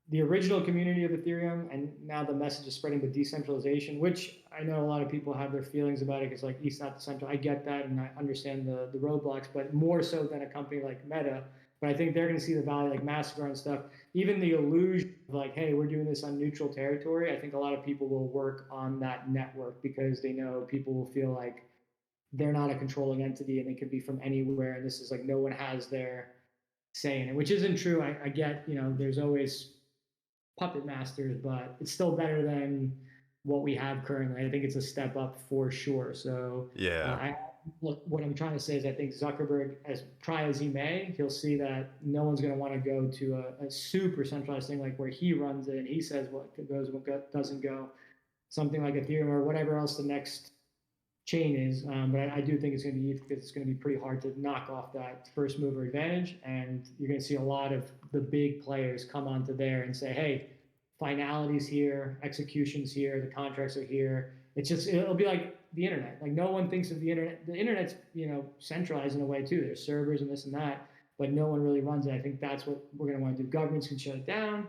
Speaker 2: the original community of Ethereum and now the message is spreading with decentralization, which I know a lot of people have their feelings about it because like ETH's not decentral. I get that and I understand the roadblocks, but more so than a company like Meta. But I think they're going to see the value, like Mastercard and stuff. Even the illusion of like, hey, we're doing this on neutral territory. I think a lot of people will work on that network because they know people will feel like they're not a controlling entity and they could be from anywhere. And this is like no one has their say in it, which isn't true. I get, there's always puppet masters, but it's still better than what we have currently. I think it's a step up for sure. So
Speaker 1: Yeah.
Speaker 2: what I'm trying to say is I think Zuckerberg, as try as he may, he'll see that no one's going to want to go to a super centralized thing like where he runs it and he says what goes, what doesn't go. Something like Ethereum or whatever else the next chain is. But I do think it's going to be ETH because it's going to be pretty hard to knock off that first mover advantage. And you're going to see a lot of the big players come onto there and say, hey, finality's here, execution's here, the contracts are here. It'll be like the internet. Like no one thinks of the internet. The internet's, centralized in a way too. There's servers and this and that, but no one really runs it. I think that's what we're going to want to do. Governments can shut it down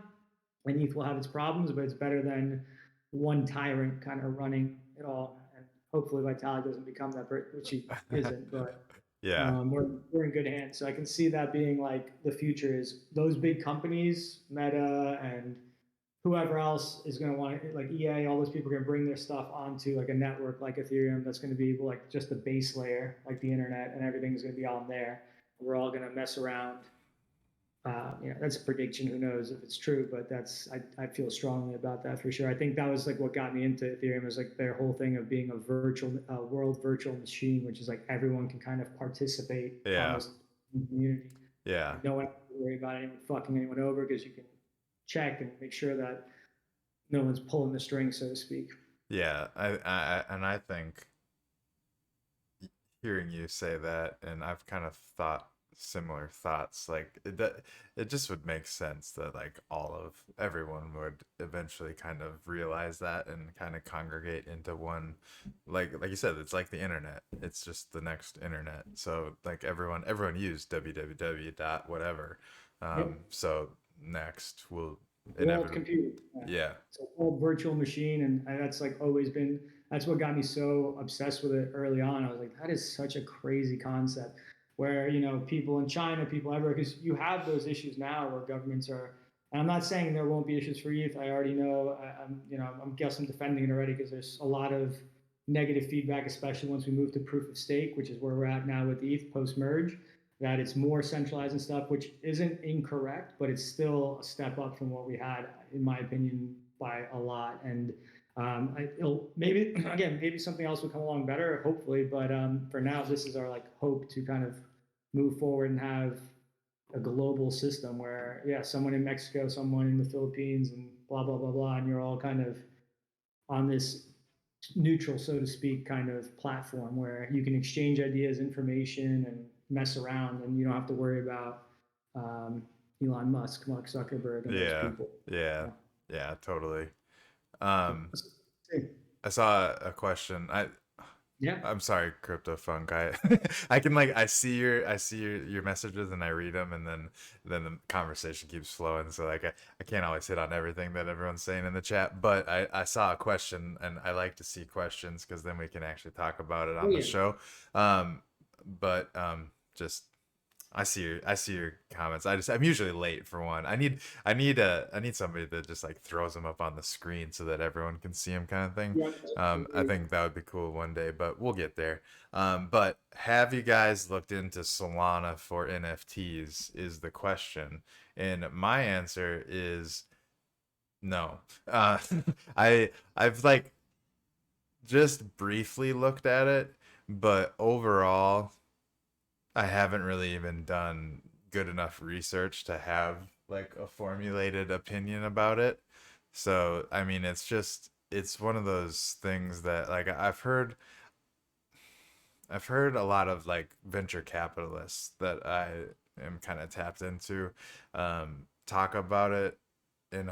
Speaker 2: and ETH will have its problems, but it's better than one tyrant kind of running it all. And hopefully Vitalik doesn't become that, which he isn't, but
Speaker 1: Yeah.
Speaker 2: we're in good hands. So I can see that being like the future is those big companies, Meta and whoever else is going to want to, like EA, all those people are going to bring their stuff onto like a network like Ethereum that's going to be like just the base layer, like the internet, and everything's going to be on there. We're all going to mess around. That's a prediction. Who knows if it's true? But I feel strongly about that for sure. I think that was like what got me into Ethereum was like their whole thing of being a world virtual machine, which is like everyone can kind of participate on
Speaker 1: Yeah.
Speaker 2: this community.
Speaker 1: Yeah.
Speaker 2: Like no one has to worry about anyone fucking anyone over because you can check and make sure that no one's pulling the string, so to speak.
Speaker 1: Yeah. I think hearing you say that, and I've kind of thought similar thoughts, like it just would make sense that like everyone would eventually kind of realize that and kind of congregate into one, like you said, it's like the internet, it's just the next internet. So like everyone used www dot whatever,
Speaker 2: Yep.
Speaker 1: so next will
Speaker 2: World
Speaker 1: inevitably.
Speaker 2: computing. Yeah.
Speaker 1: Yeah.
Speaker 2: It's a whole virtual machine, and that's like always been. That's what got me so obsessed with it early on. I was like, that is such a crazy concept. Where people in China, people everywhere, because you have those issues now where governments are. And I'm not saying there won't be issues for youth. I already know. I'm guessing defending it already because there's a lot of negative feedback, especially once we move to proof of stake, which is where we're at now with ETH post merge, that it's more centralized and stuff, which isn't incorrect, but it's still a step up from what we had, in my opinion, by a lot. And it'll maybe again, maybe something else will come along better, hopefully. But for now, this is our like hope to kind of move forward and have a global system where, yeah, someone in Mexico, someone in the Philippines, and blah blah blah blah, and you're all kind of on this neutral, so to speak, kind of platform where you can exchange ideas, information, and mess around, and you don't have to worry about um, Elon Musk, Mark Zuckerberg, and those
Speaker 1: Yeah.
Speaker 2: people.
Speaker 1: Yeah.
Speaker 2: Yeah.
Speaker 1: Yeah, totally. um I saw a question.
Speaker 2: Yeah.
Speaker 1: I'm sorry, Crypto Funk. I can like I see your messages and I read them, and then the conversation keeps flowing. So like I can't always hit on everything that everyone's saying in the chat. But I saw a question, and I like to see questions because then we can actually talk about it
Speaker 2: Oh
Speaker 1: on the
Speaker 2: yeah.
Speaker 1: show. But just I see your comments. I'm usually late for one. I need somebody that just like throws them up on the screen so that everyone can see them kind of thing.
Speaker 2: Yeah.
Speaker 1: I think that would be cool one day, but we'll get there. But have you guys looked into Solana for NFTs is the question. And my answer is no. Uh, I've like just briefly looked at it, but overall I haven't really even done good enough research to have like a formulated opinion about it. So, I mean, it's one of those things that like I've heard a lot of like venture capitalists that I am kind of tapped into talk about it, and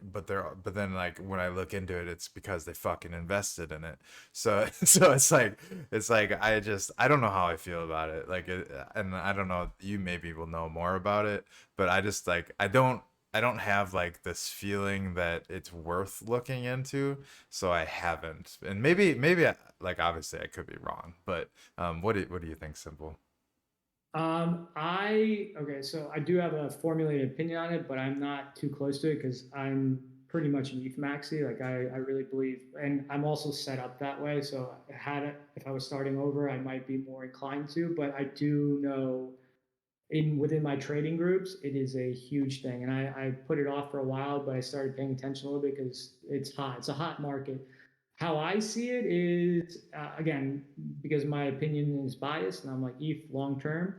Speaker 1: but then like when I look into it, it's because they fucking invested in it. So so it's like I don't know how I feel about it. And I don't know, you maybe will know more about it, but I just like I don't have like this feeling that it's worth looking into, so I haven't. And like obviously I could be wrong, but what do you think, Simple?
Speaker 2: Okay, so I do have a formulated opinion on it, but I'm not too close to it because I'm pretty much an ETH maxi. Like I really believe, and I'm also set up that way. So if I was starting over, I might be more inclined to. But I do know within my trading groups, it is a huge thing, and I put it off for a while, but I started paying attention a little bit because it's hot. It's a hot market. How I see it is again because my opinion is biased, and I'm like ETH long term,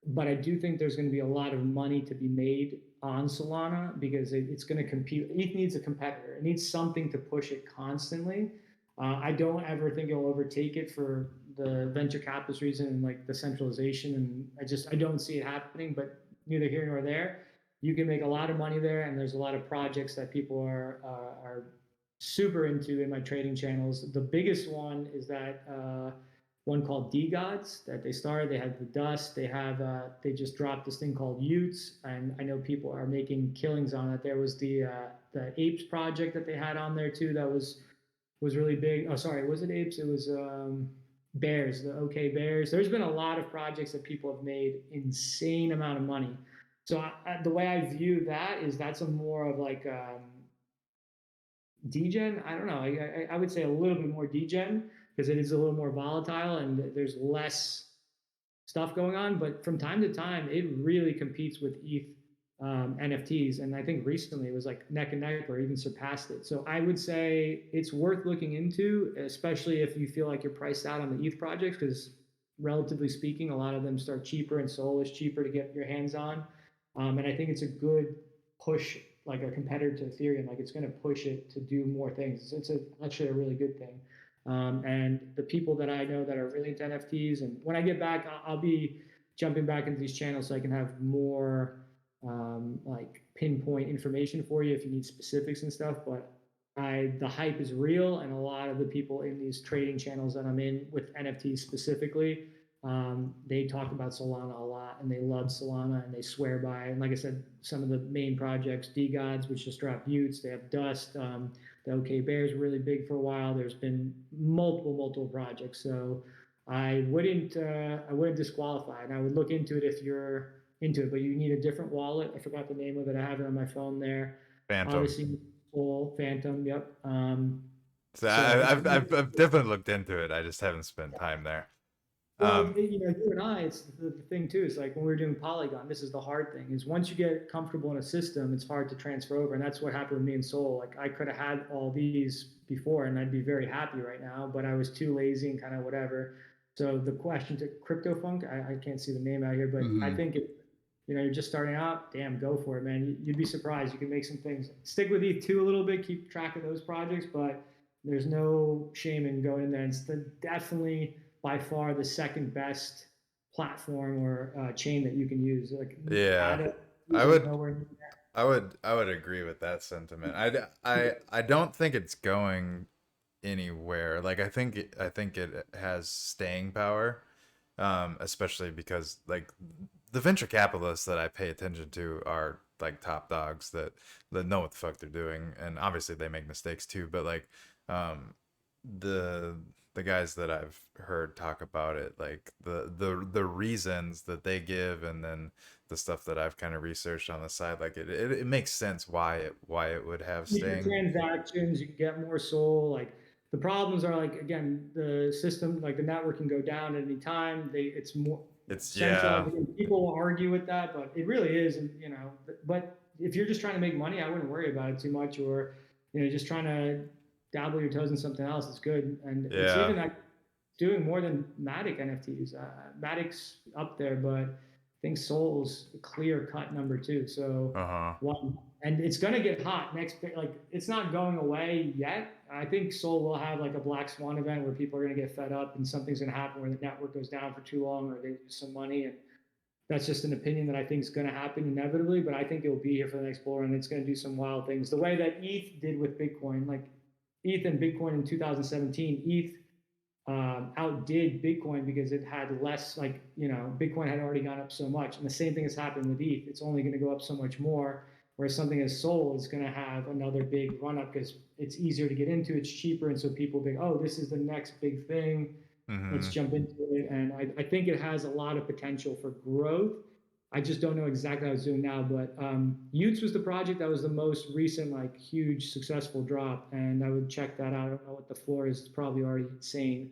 Speaker 2: but I do think there's going to be a lot of money to be made on Solana because it's going to compete. ETH needs a competitor. It needs something to push it constantly. I don't ever think it'll overtake it for the venture capitalist reason and like the centralization. And I don't see it happening. But neither here nor there. You can make a lot of money there, and there's a lot of projects that people are super into in my trading channels. The biggest one is that one called D Gods that they started. They had the Dust. They just dropped this thing called Utes, and I know people are making killings on it. There was the Apes project that they had on there too. That was really big. Oh, sorry, was it Apes? It was Bears, the OK Bears. There's been a lot of projects that people have made insane amount of money. So the way I view that is that's a more of like degen. I don't know. I would say a little bit more degen because it is a little more volatile and there's less stuff going on. But from time to time, it really competes with ETH NFTs. And I think recently it was like neck and neck or even surpassed it. So I would say it's worth looking into, especially if you feel like you're priced out on the ETH projects, because relatively speaking, a lot of them start cheaper and Sol is cheaper to get your hands on. And I think it's a good push, like a competitor to Ethereum. Like it's going to push it to do more things. Actually a really good thing. And the people that I know that are really into NFTs, and when I get back, I'll be jumping back into these channels so I can have more like pinpoint information for you if you need specifics and stuff. But the hype is real, and a lot of the people in these trading channels that I'm in with NFTs specifically, they talk about Solana a lot, and they love Solana, and they swear by it. And like I said, some of the main projects, D Gods, which just dropped Utes, they have Dust. The OK Bears were really big for a while. There's been multiple projects, so I wouldn't disqualify, and I would look into it if you're into it. But you need a different wallet. I forgot the name of it. I have it on my phone there.
Speaker 1: Phantom.
Speaker 2: Obviously, full Phantom. Yep.
Speaker 1: So
Speaker 2: So
Speaker 1: I've definitely looked into it. I just haven't spent time there.
Speaker 2: well,
Speaker 1: Um,
Speaker 2: you and I, it's the thing too. Is like when we were doing Polygon. This is the hard thing: is once you get comfortable in a system, it's hard to transfer over, and that's what happened with me and Soul. Like I could have had all these before, and I'd be very happy right now, but I was too lazy and kind of whatever. So the question to CryptoFunk, I can't see the name out here, but I
Speaker 1: mhm.
Speaker 2: think if you're just starting out, damn, go for it, man. You'd be surprised. You can make some things. Stick with ETH2 a little bit, keep track of those projects, but there's no shame in going in there. It's definitely by far the second best platform or chain that you can use. Like
Speaker 1: Yeah,
Speaker 2: ADA
Speaker 1: I
Speaker 2: is
Speaker 1: would
Speaker 2: nowhere near.
Speaker 1: I would agree with that sentiment. I don't think it's going anywhere. Like I think it has staying power, especially because like the venture capitalists that I pay attention to are like top dogs that know what the fuck they're doing, and obviously they make mistakes too. But like um, the the guys that I've heard talk about it, like the reasons that they give, and then the stuff that I've kind of researched on the side, like it makes sense why it would have staying.
Speaker 2: Transactions, you can get more SOL. Like the problems are like again, the system, like the network can go down at any time. It's more
Speaker 1: It's
Speaker 2: centralized.
Speaker 1: yeah,
Speaker 2: Again, people will argue with that, but it really is, you know. But if you're just trying to make money, I wouldn't worry about it too much, or just trying to dabble your toes in something else. It's good, and it's
Speaker 1: yeah,
Speaker 2: even like doing more than Matic NFTs. Matic's up there, but I think Sol's a clear cut number two. So
Speaker 1: uh-huh.
Speaker 2: one, and it's gonna get hot next. Like it's not going away yet. I think Sol will have like a black swan event where people are gonna get fed up and something's gonna happen where the network goes down for too long or they lose some money. And that's just an opinion that I think is going to happen inevitably, but I think it'll be here for the next bull run and it's going to do some wild things. The way that ETH did with Bitcoin, like ETH and Bitcoin in 2017, ETH outdid Bitcoin because it had less, like, Bitcoin had already gone up so much. And the same thing has happened with ETH. It's only going to go up so much more, whereas something as Sol is going to have another big run up because it's easier to get into, it's cheaper. And so people think, oh, this is the next big thing. Let's
Speaker 1: Mm-hmm.
Speaker 2: jump into it. And I think it has a lot of potential for growth. I just don't know exactly how it's doing now, but Utes was the project that was the most recent, like huge successful drop. And I would check that out. I don't know what the floor is. It's probably already insane.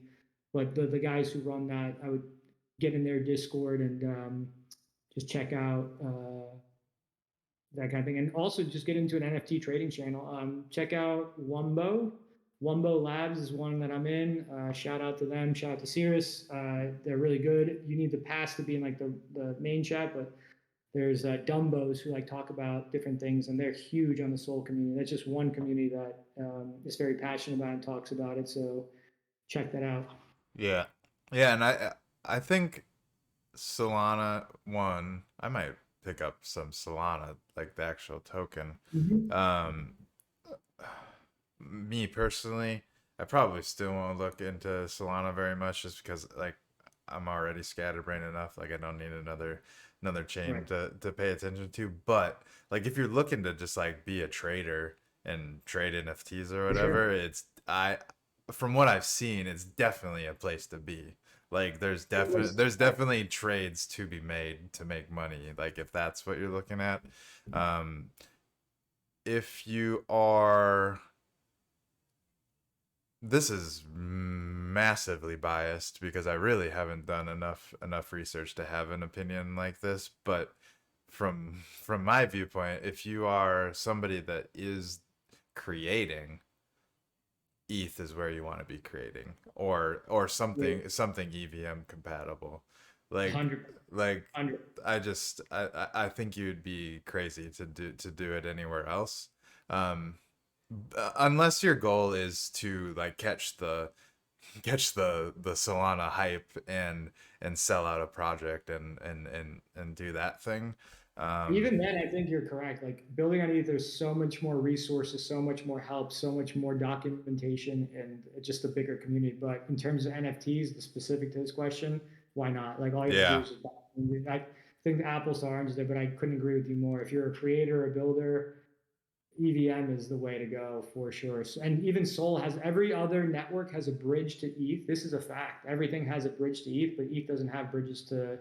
Speaker 2: But the guys who run that, I would get in their Discord and just check out that kind of thing. And also just get into an NFT trading channel. Check out Wumbo. Wumbo Labs is one that I'm in. Shout out to them. Shout out to Cirrus. They're really good. You need the pass to be in like the main chat, but there's Dumbos who like talk about different things, and they're huge on the Soul community. That's just one community that is very passionate about and talks about it. So check that out.
Speaker 1: Yeah. Yeah, and I think Solana one, I might pick up some Solana, like the actual token.
Speaker 2: Mm-hmm.
Speaker 1: Um, Me personally, I probably still won't look into Solana very much just because like I'm already scatterbrained enough. Like I don't need another chain
Speaker 2: Right.
Speaker 1: to pay attention to. But like if you're looking to just like be a trader and trade NFTs or
Speaker 2: For sure.
Speaker 1: whatever, it's I from what I've seen, it's definitely a place to be. Like
Speaker 2: It was
Speaker 1: there's definitely trades to be made to make money. Like if that's what you're looking at. Um, if you are this is massively biased because I really haven't done enough research to have an opinion like this, but from my viewpoint, if you are somebody that is creating, ETH is where you want to be creating, or something EVM compatible. Like
Speaker 2: 100,
Speaker 1: like
Speaker 2: 100.
Speaker 1: I think you'd be crazy to do it anywhere else. Um, unless your goal is to like catch the Solana hype and sell out a project and do that thing.
Speaker 2: Even then, I think you're correct. Like building on ETH, there's so much more resources, so much more help, so much more documentation, and just a bigger community. But in terms of NFTs, the specific to this question, why not? Like all you have to do
Speaker 1: Yeah,
Speaker 2: is just. I think the apples to oranges there, but I couldn't agree with you more. If you're a creator, a builder, EVM is the way to go for sure. And even Sol has every other network has a bridge to ETH. This is a fact. Everything has a bridge to ETH, but ETH doesn't have bridges to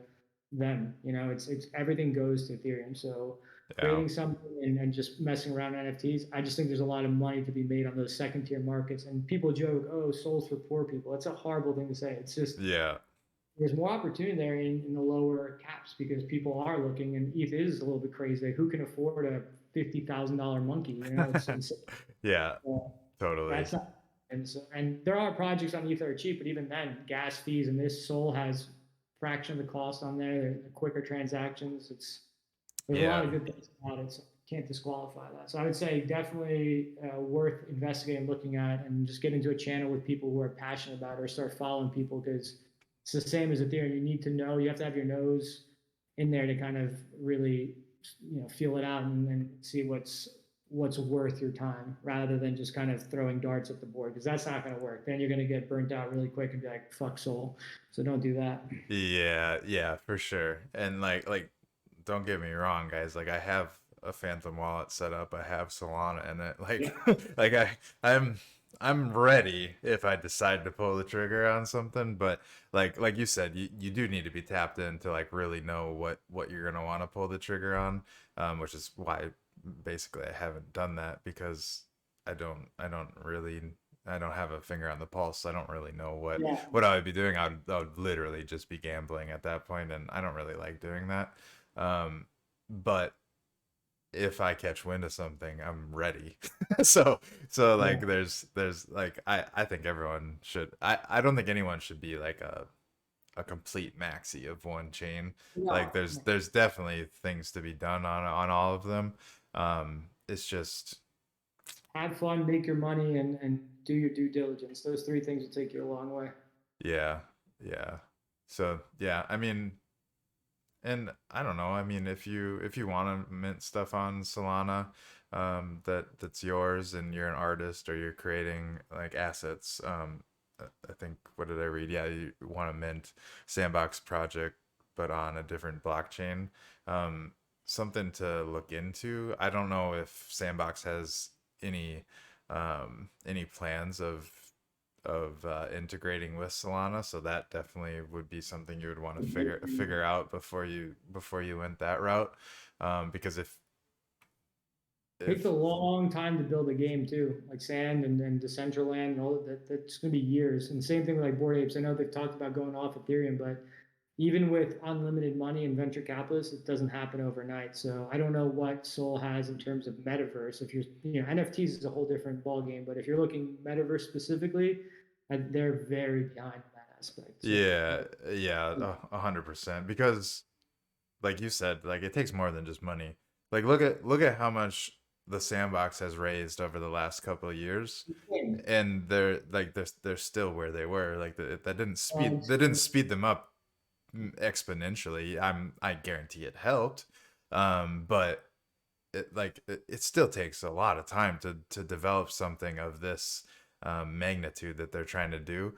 Speaker 2: them. It's everything goes to Ethereum. So
Speaker 1: yeah,
Speaker 2: creating something and just messing around NFTs, I just think there's a lot of money to be made on those second tier markets. And people joke, oh, Sol's for poor people. That's a horrible thing to say. It's just
Speaker 1: yeah,
Speaker 2: there's more opportunity there in the lower caps because people are looking, and ETH is a little bit crazy. Who can afford a $50,000 monkey? It's insane.
Speaker 1: yeah,
Speaker 2: Uh,
Speaker 1: totally.
Speaker 2: that's not, and there are projects on ETH that are cheap, but even then, gas fees and this Sol has fraction of the cost on there. They're quicker transactions. There's a lot
Speaker 1: Yeah,
Speaker 2: of good things about it. So can't disqualify that. So I would say definitely worth investigating, looking at, and just get into a channel with people who are passionate about it, or start following people because it's the same as Ethereum. You need to know. You have to have your nose in there to kind of really feel it out and see what's worth your time rather than just kind of throwing darts at the board, because that's not going to work. Then you're going to get burnt out really quick and be like, fuck Sol. So don't do that.
Speaker 1: Yeah, yeah, for sure. And like don't get me wrong, guys. Like I have a Phantom wallet set up. I have Solana in it.
Speaker 2: Yeah.
Speaker 1: Like like I'm I'm ready if I decide to pull the trigger on something, but like you said, you do need to be tapped in to like really know what you're gonna want to pull the trigger on, which is why basically I haven't done that because I don't really I don't have a finger on the pulse. I don't really know
Speaker 2: Yeah.
Speaker 1: what I would be doing. I would literally just be gambling at that point, and I don't really like doing that. Um, but if I catch wind of something, I'm ready. so like
Speaker 2: Yeah.
Speaker 1: there's like I think everyone should. I don't think anyone should be like a complete maxi of one chain. Like
Speaker 2: No.
Speaker 1: there's definitely things to be done on all of them. It's just
Speaker 2: Have fun, make your money, and do your due diligence. Those three things will take you a long way.
Speaker 1: yeah, yeah. So yeah, I mean, and I don't know. I mean, if you want to mint stuff on Solana, that's yours, and you're an artist or you're creating like assets. I think what did I read? Yeah, you want to mint Sandbox project, but on a different blockchain. Something to look into. I don't know if Sandbox has any any plans of integrating with Solana, so that definitely would be something you would want to figure out before you went that route, because
Speaker 2: Takes
Speaker 1: if
Speaker 2: a long time to build a game too, like Sand and Decentraland and all that. That's going to be years. And same thing with like Bored Apes. I know they've talked about going off Ethereum, but even with unlimited money and venture capitalists, it doesn't happen overnight. So I don't know what Sol has in terms of metaverse. If you're, NFTs is a whole different ballgame, but if you're looking metaverse specifically, they're very behind in that aspect. So
Speaker 1: yeah, yeah, 100%, because like you said, like it takes more than just money. Like look at how much the Sandbox has raised over the last couple of years, and they're still where they were. Like that didn't speed them up exponentially. I guarantee it helped, but it still takes a lot of time to develop something of this magnitude that they're trying to do,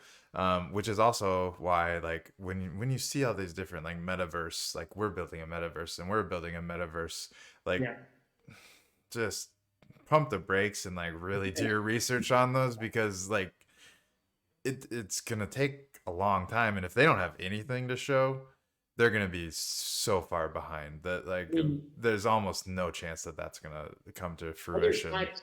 Speaker 1: which is also why like when you see all these different like metaverse, like we're building a metaverse and we're building a metaverse, like
Speaker 2: yeah,
Speaker 1: just pump the brakes and like really do your research on those, because like it's gonna take a long time, and if they don't have anything to show, they're gonna be so far behind that
Speaker 2: I
Speaker 1: like
Speaker 2: mean,
Speaker 1: there's almost no chance that that's gonna come to
Speaker 2: other
Speaker 1: fruition.
Speaker 2: sites,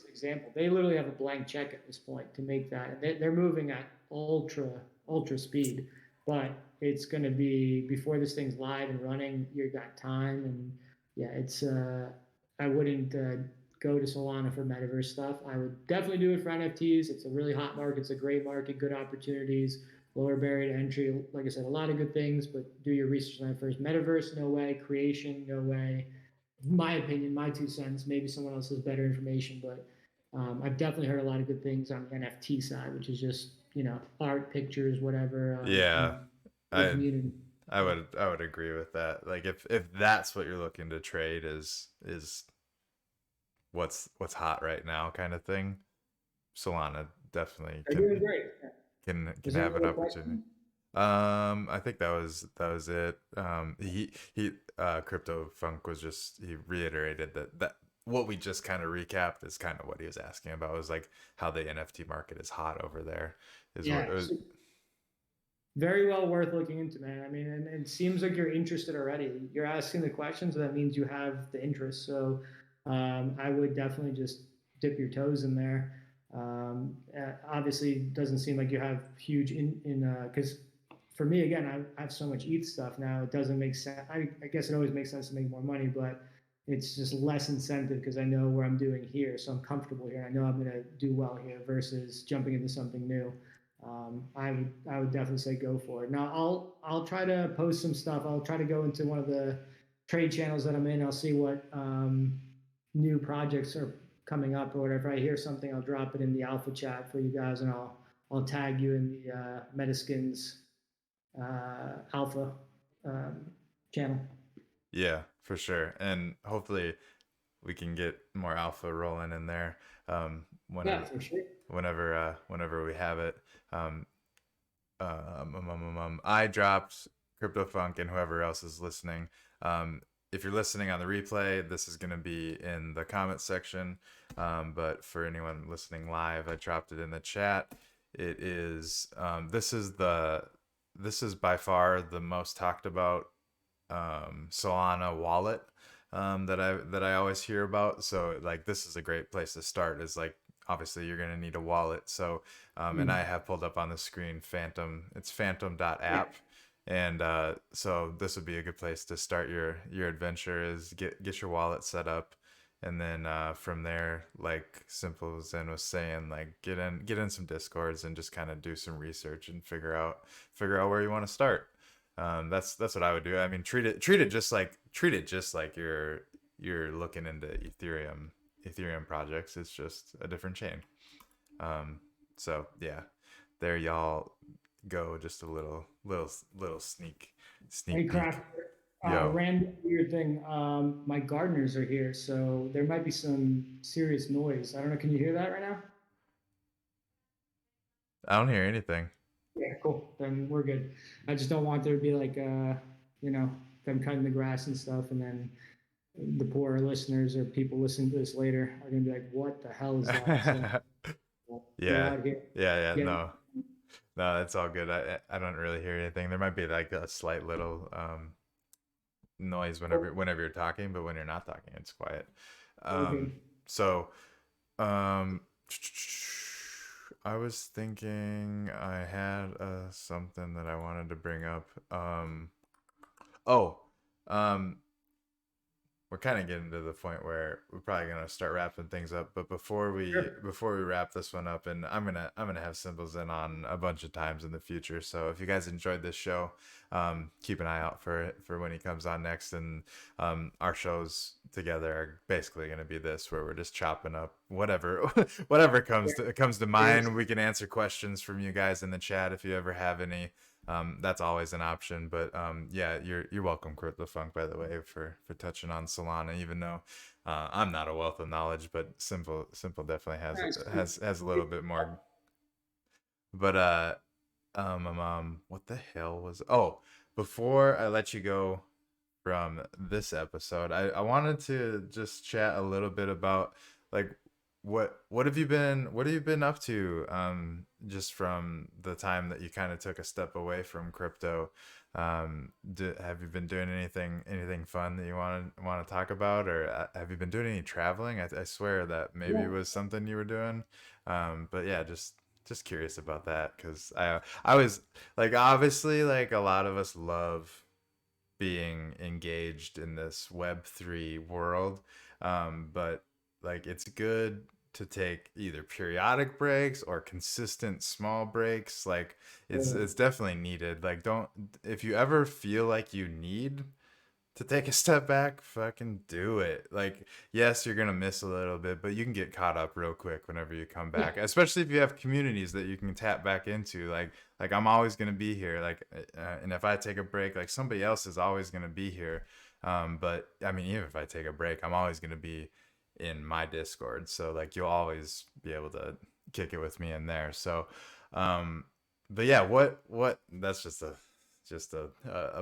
Speaker 2: for example, they literally have a blank check at this point to make that. And they're moving at ultra speed, but it's going to be before this thing's live and running. You got time, and yeah, it's. I wouldn't go to Solana for metaverse stuff. I would definitely do it for NFTs. It's a really hot market. It's a great market. Good opportunities. Lower barrier to entry. Like I said, a lot of good things, but do your research on it first. Metaverse, no way. Creation, no way. My opinion, my 2 cents. Maybe someone else has better information, but I've definitely heard a lot of good things on the NFT side, which is just art, pictures, whatever,
Speaker 1: Yeah,
Speaker 2: and the
Speaker 1: I
Speaker 2: community. So,
Speaker 1: I would agree with that. Like if that's what you're looking to trade is what's hot right now kind of thing, Solana definitely
Speaker 2: they're doing great. Yeah.
Speaker 1: can
Speaker 2: Was there
Speaker 1: have
Speaker 2: any
Speaker 1: an
Speaker 2: other
Speaker 1: opportunity.
Speaker 2: question?
Speaker 1: I think that was it. He Crypto Funk was just he reiterated that what we just kind of recapped is kind of what he was asking about, was like how the NFT market is hot over there is what
Speaker 2: Yeah, so very well worth looking into, man. I mean, and it seems like you're interested already. You're asking the questions, so that means you have the interest. So I would definitely just dip your toes in there. Obviously, doesn't seem like you have huge in because for me again, I have so much ETH stuff now. It doesn't make sense. I guess it always makes sense to make more money, but it's just less incentive because I know where I'm doing here, so I'm comfortable here. I know I'm going to do well here versus jumping into something new. I would definitely say go for it. Now I'll try to post some stuff. I'll try to go into one of the trade channels that I'm in. I'll see what new projects are coming up or whatever. If I hear something, I'll drop it in the alpha chat for you guys, and I'll tag you in the MetaSkins alpha um, channel.
Speaker 1: yeah, for sure. And hopefully we can get more alpha rolling in there.
Speaker 2: Yeah,
Speaker 1: Whenever
Speaker 2: for sure.
Speaker 1: whenever we have it. Um, I dropped CryptoFunk and whoever else is listening. If you're listening on the replay, this is going to be in the comment section. But for anyone listening live, I dropped it in the chat. It is this is by far the most talked about Solana wallet that I always hear about. So like this is a great place to start. Is like obviously you're gonna need a wallet. So and I
Speaker 2: Mm.
Speaker 1: have pulled up on the screen Phantom. It's phantom.app. And so this would be a good place to start your adventure. Is get your wallet set up, and then from there, like SimpleZen was saying, like get in some discords and just kind of do some research and figure out where you want to start. That's what I would do. I mean, treat it just like you're looking into Ethereum projects. It's just a different chain. Um, so yeah, there y'all go. Just a little
Speaker 2: Hey,
Speaker 1: sneak peek.
Speaker 2: Krafter,
Speaker 1: Yo,
Speaker 2: random weird thing. My gardeners are here, so there might be some serious noise. I don't know. Can you hear that right now?
Speaker 1: I don't hear anything.
Speaker 2: Yeah, cool. Then we're good. I just don't want there to be like, you know, them cutting the grass and stuff, and then the poor listeners or people listening to this later are gonna be like, "What the hell is that?" So we're
Speaker 1: Yeah,
Speaker 2: out here
Speaker 1: yeah.
Speaker 2: getting.
Speaker 1: No, that's all good. I don't really hear anything. There might be like a slight little noise whenever you're talking, but when you're not talking, it's quiet.
Speaker 2: We're
Speaker 1: Um,
Speaker 2: good.
Speaker 1: so um, I was thinking I had something that I wanted to bring up. Oh, um, we're kind of getting to the point where we're probably gonna start wrapping things up. But
Speaker 2: Sure.
Speaker 1: before we wrap this one up, and I'm gonna have SimpleZen on a bunch of times in the future. So if you guys enjoyed this show, keep an eye out for it for when he comes on next. And our shows together are basically gonna be this, where we're just chopping up whatever whatever
Speaker 2: Yeah.
Speaker 1: comes to
Speaker 2: Cheers.
Speaker 1: mind. We can answer questions from you guys in the chat if you ever have any. That's always an option. But yeah, you're welcome, Kurt the Funk, by the way, for touching on Solana. Even though I'm not a wealth of knowledge, but Simple definitely
Speaker 2: Nice.
Speaker 1: has a little bit more. But what the hell was? Oh, before I let you go from this episode, I wanted to just chat a little bit about like what have you been up to just from the time that you kind of took a step away from crypto. Have you been doing anything fun that you want to talk about, or have you been doing any traveling? I swear that maybe
Speaker 2: Yeah.
Speaker 1: it was something you were doing. But yeah, just curious about that because I was like obviously like a lot of us love being engaged in this Web3 world. But like it's good to take either periodic breaks or consistent small breaks. Like it's definitely needed. Like don't if you ever feel like you need to take a step back, fucking do it. Like, yes, you're gonna miss a little bit, but you can get caught up real quick whenever you come
Speaker 2: Yeah.
Speaker 1: back. Especially if you have communities that you can tap back into. Like I'm always gonna be here. Like, and if I take a break, like somebody else is always gonna be here. But I mean, even if I take a break, I'm always gonna be in my Discord. So like, you'll always be able to kick it with me in there. So, um, but yeah, what? That's just a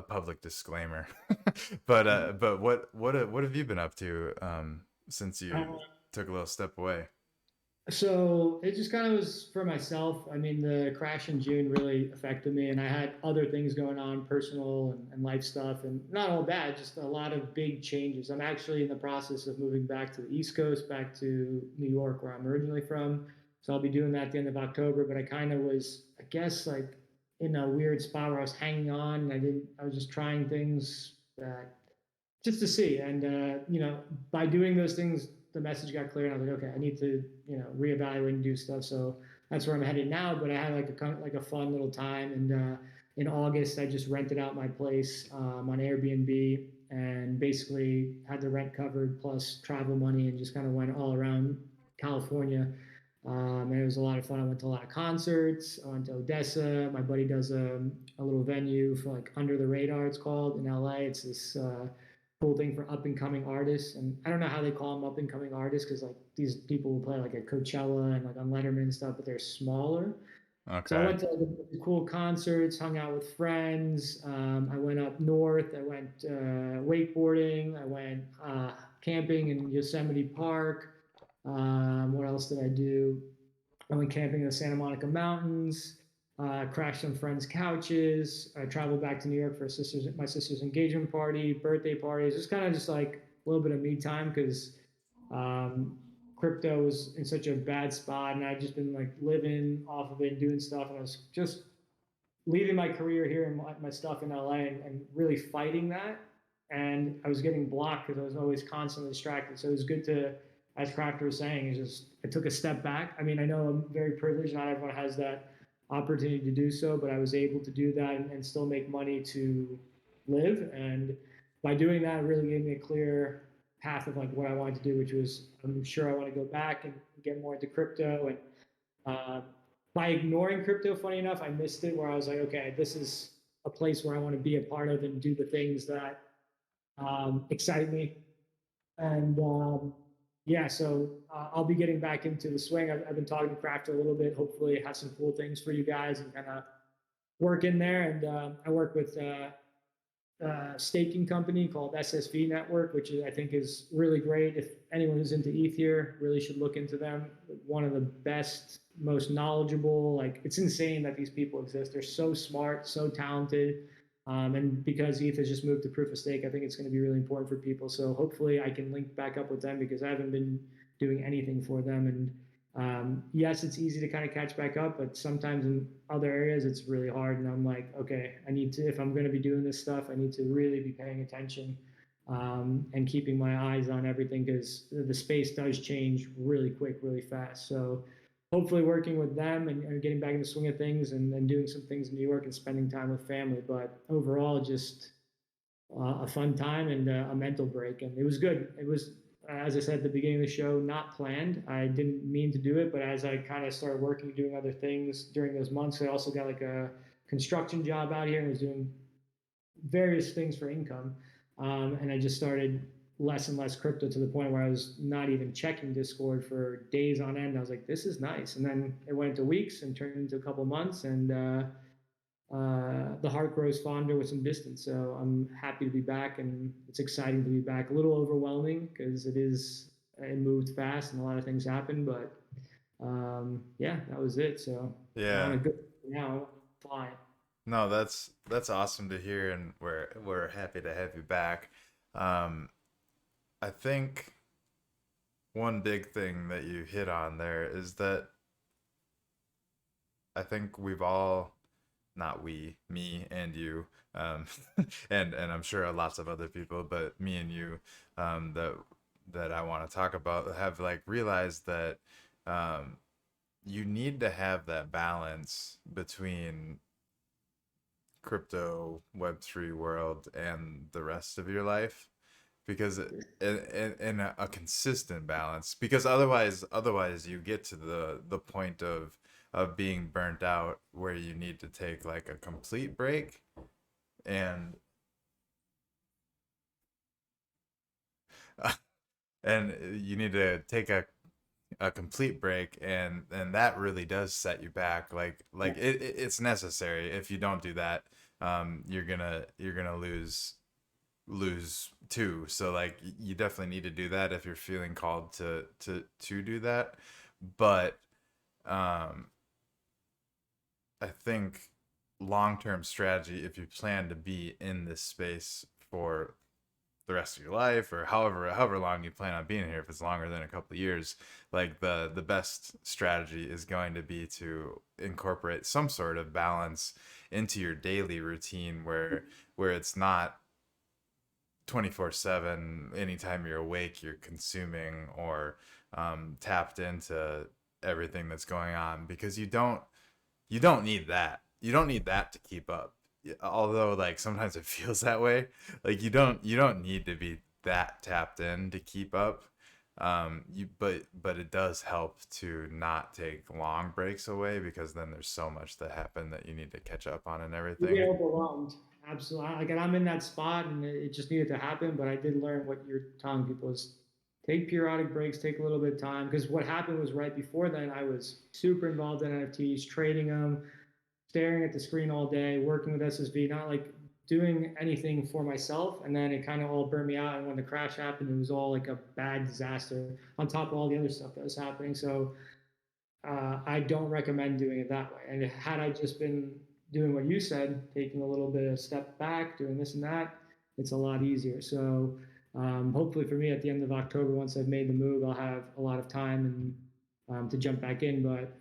Speaker 1: public disclaimer. But what have you been up to since you
Speaker 2: Uh,
Speaker 1: took a little step away?
Speaker 2: So it just kind of was for myself. I mean, the crash in June really affected me, and I had other things going on, personal and life stuff, and not all bad, just a lot of big changes. I'm actually in the process of moving back to the East Coast, back to New York, where I'm originally from. So I'll be doing that at the end of October. But I kind of was, I guess, like in a weird spot where I was hanging on. And I was just trying things that just to see. And by doing those things, the message got clear, and I was like, okay, I need to reevaluate and do stuff. So that's where I'm headed now. But I had like a fun little time, and in August I just rented out my place on Airbnb and basically had the rent covered plus travel money, and just kind of went all around California. And it was a lot of fun. I went to a lot of concerts. I went to Odessa. My buddy does a little venue for like Under the Radar, it's called, in LA. It's this cool thing for up and coming artists. And I don't know how they call them up and coming artists because like these people will play like at Coachella and like on Letterman and stuff, but they're smaller. So I
Speaker 1: Okay.
Speaker 2: went to like cool concerts, hung out with friends. I went up north. I went wakeboarding. I went camping in Yosemite Park. What else did I do? I went camping in the Santa Monica Mountains. Crashed on friends' couches. I traveled back to New York for my sister's engagement party, birthday parties. Just kind of just like a little bit of me time because um, crypto was in such a bad spot, and I'd just been like living off of it and doing stuff, and I was just leaving my career here and my stuff in LA and really fighting that. And I was getting blocked because I was always constantly distracted. So it was good to, as Krafter was saying, is just I took a step back. I mean, I know I'm very privileged. Not everyone has that opportunity to do so, but I was able to do that and still make money to live. And by doing that, it really gave me a clear path of like what I wanted to do, which was I'm sure I want to go back and get more into crypto and uh, by ignoring crypto, funny enough, I missed it where I was like, okay, this is a place where I want to be a part of and do the things that excite me. And yeah, so I'll be getting back into the swing. I've been talking to Krafter a little bit. Hopefully, have some cool things for you guys and kind of work in there. And I work with staking company called SSV Network, which is, I think is really great. If anyone who's into ETH here, really should look into them. One of the best, most knowledgeable. Like it's insane that these people exist. They're so smart, so talented. And because ETH has just moved to proof of stake, I think it's going to be really important for people. So hopefully I can link back up with them because I haven't been doing anything for them. And yes, it's easy to kind of catch back up, but sometimes in other areas it's really hard. And I'm like, okay, I need to, if I'm going to be doing this stuff, I need to really be paying attention and keeping my eyes on everything because the space does change really quick, really fast. So hopefully working with them and getting back in the swing of things and doing some things in New York and spending time with family. But overall, just a fun time and a mental break. And it was good. It was, as I said at the beginning of the show, not planned. I didn't mean to do it, but as I kind of started working, doing other things during those months, I also got like a construction job out here and was doing various things for income. And I just started less and less crypto to the point where I was not even checking Discord for days on end. I was like, this is nice. And then it went into weeks and turned into a couple months. And the heart grows fonder with some distance. So I'm happy to be back, and it's exciting to be back. A little overwhelming because it moved fast and a lot of things happened, but yeah, that was it. So I'm on
Speaker 1: Yeah.
Speaker 2: a good now fly.
Speaker 1: No, that's awesome to hear, and we're happy to have you back. Um, I think one big thing that you hit on there is that I think we've all, not we, me and you, um, and I'm sure lots of other people, but me and you, that I want to talk about have like realized that um, you need to have that balance between crypto Web3 world and the rest of your life because in a consistent balance because otherwise you get to the point of being burnt out where you need to take like a complete break and and you need to take a complete break and that really does set you back like it's necessary. If you don't do that you're gonna lose too. So like you definitely need to do that if you're feeling called to do that. But um I think long-term strategy, if you plan to be in this space for the rest of your life or however long you plan on being here, if it's longer than a couple of years, like the best strategy is going to be to incorporate some sort of balance into your daily routine where it's not 24/7. Anytime you're awake you're consuming or tapped into everything that's going on because you don't need that. You don't need that to keep up. Although like sometimes it feels that way. Like you don't need to be that tapped in to keep up. You but it does help to not take long breaks away because then there's so much that happened that you need to catch up on and
Speaker 2: You
Speaker 1: everything.
Speaker 2: get overwhelmed. Absolutely. Like, and I'm in that spot, and it just needed to happen. But I did learn what you're telling people is take periodic breaks, take a little bit of time. Because what happened was right before then, I was super involved in NFTs, trading them, staring at the screen all day, working with SSV, not like doing anything for myself. And then it kind of all burned me out. And when the crash happened, it was all like a bad disaster on top of all the other stuff that was happening. So I don't recommend doing it that way. And had I just been doing what you said, taking a little bit of step back, doing this and that, it's a lot easier. So hopefully for me, at the end of October, once I've made the move, I'll have a lot of time and to jump back in. But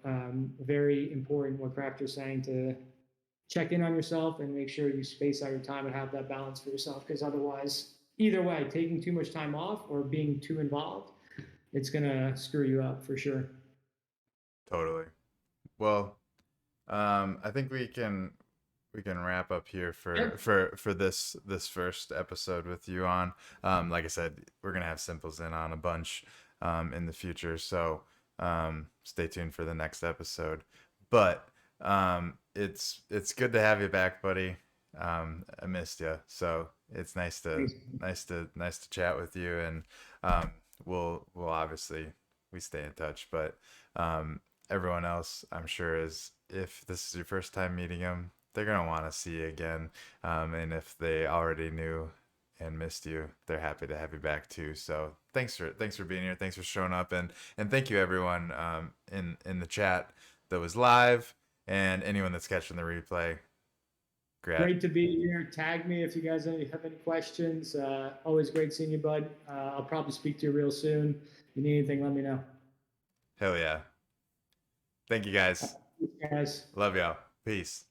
Speaker 2: very important what Krafter's saying, to check in on yourself and make sure you space out your time and have that balance for yourself. Because otherwise, either way, taking too much time off or being too involved, it's gonna screw you up for sure.
Speaker 1: Totally. Well, I think we can wrap up here for
Speaker 2: Yep.
Speaker 1: this first episode with you on. Like I said, we're gonna have SimpleZen on a bunch in the future, so stay tuned for the next episode. But it's good to have you back, buddy. I missed you, so it's nice to chat with you, and we'll obviously we stay in touch, but everyone else, I'm sure, is if this is your first time meeting him, they're gonna want to see you again. And if they already knew and missed you, they're happy to have you back too. So thanks for being here. Thanks for showing up, and thank you everyone in the chat that was live and anyone that's catching the replay. Great.
Speaker 2: Great to be here. Tag me if you guys have any questions. Always great seeing you, bud. I'll probably speak to you real soon. If you need anything, let me know.
Speaker 1: Hell yeah. Thank you guys.
Speaker 2: Guys.
Speaker 1: Love y'all. Peace.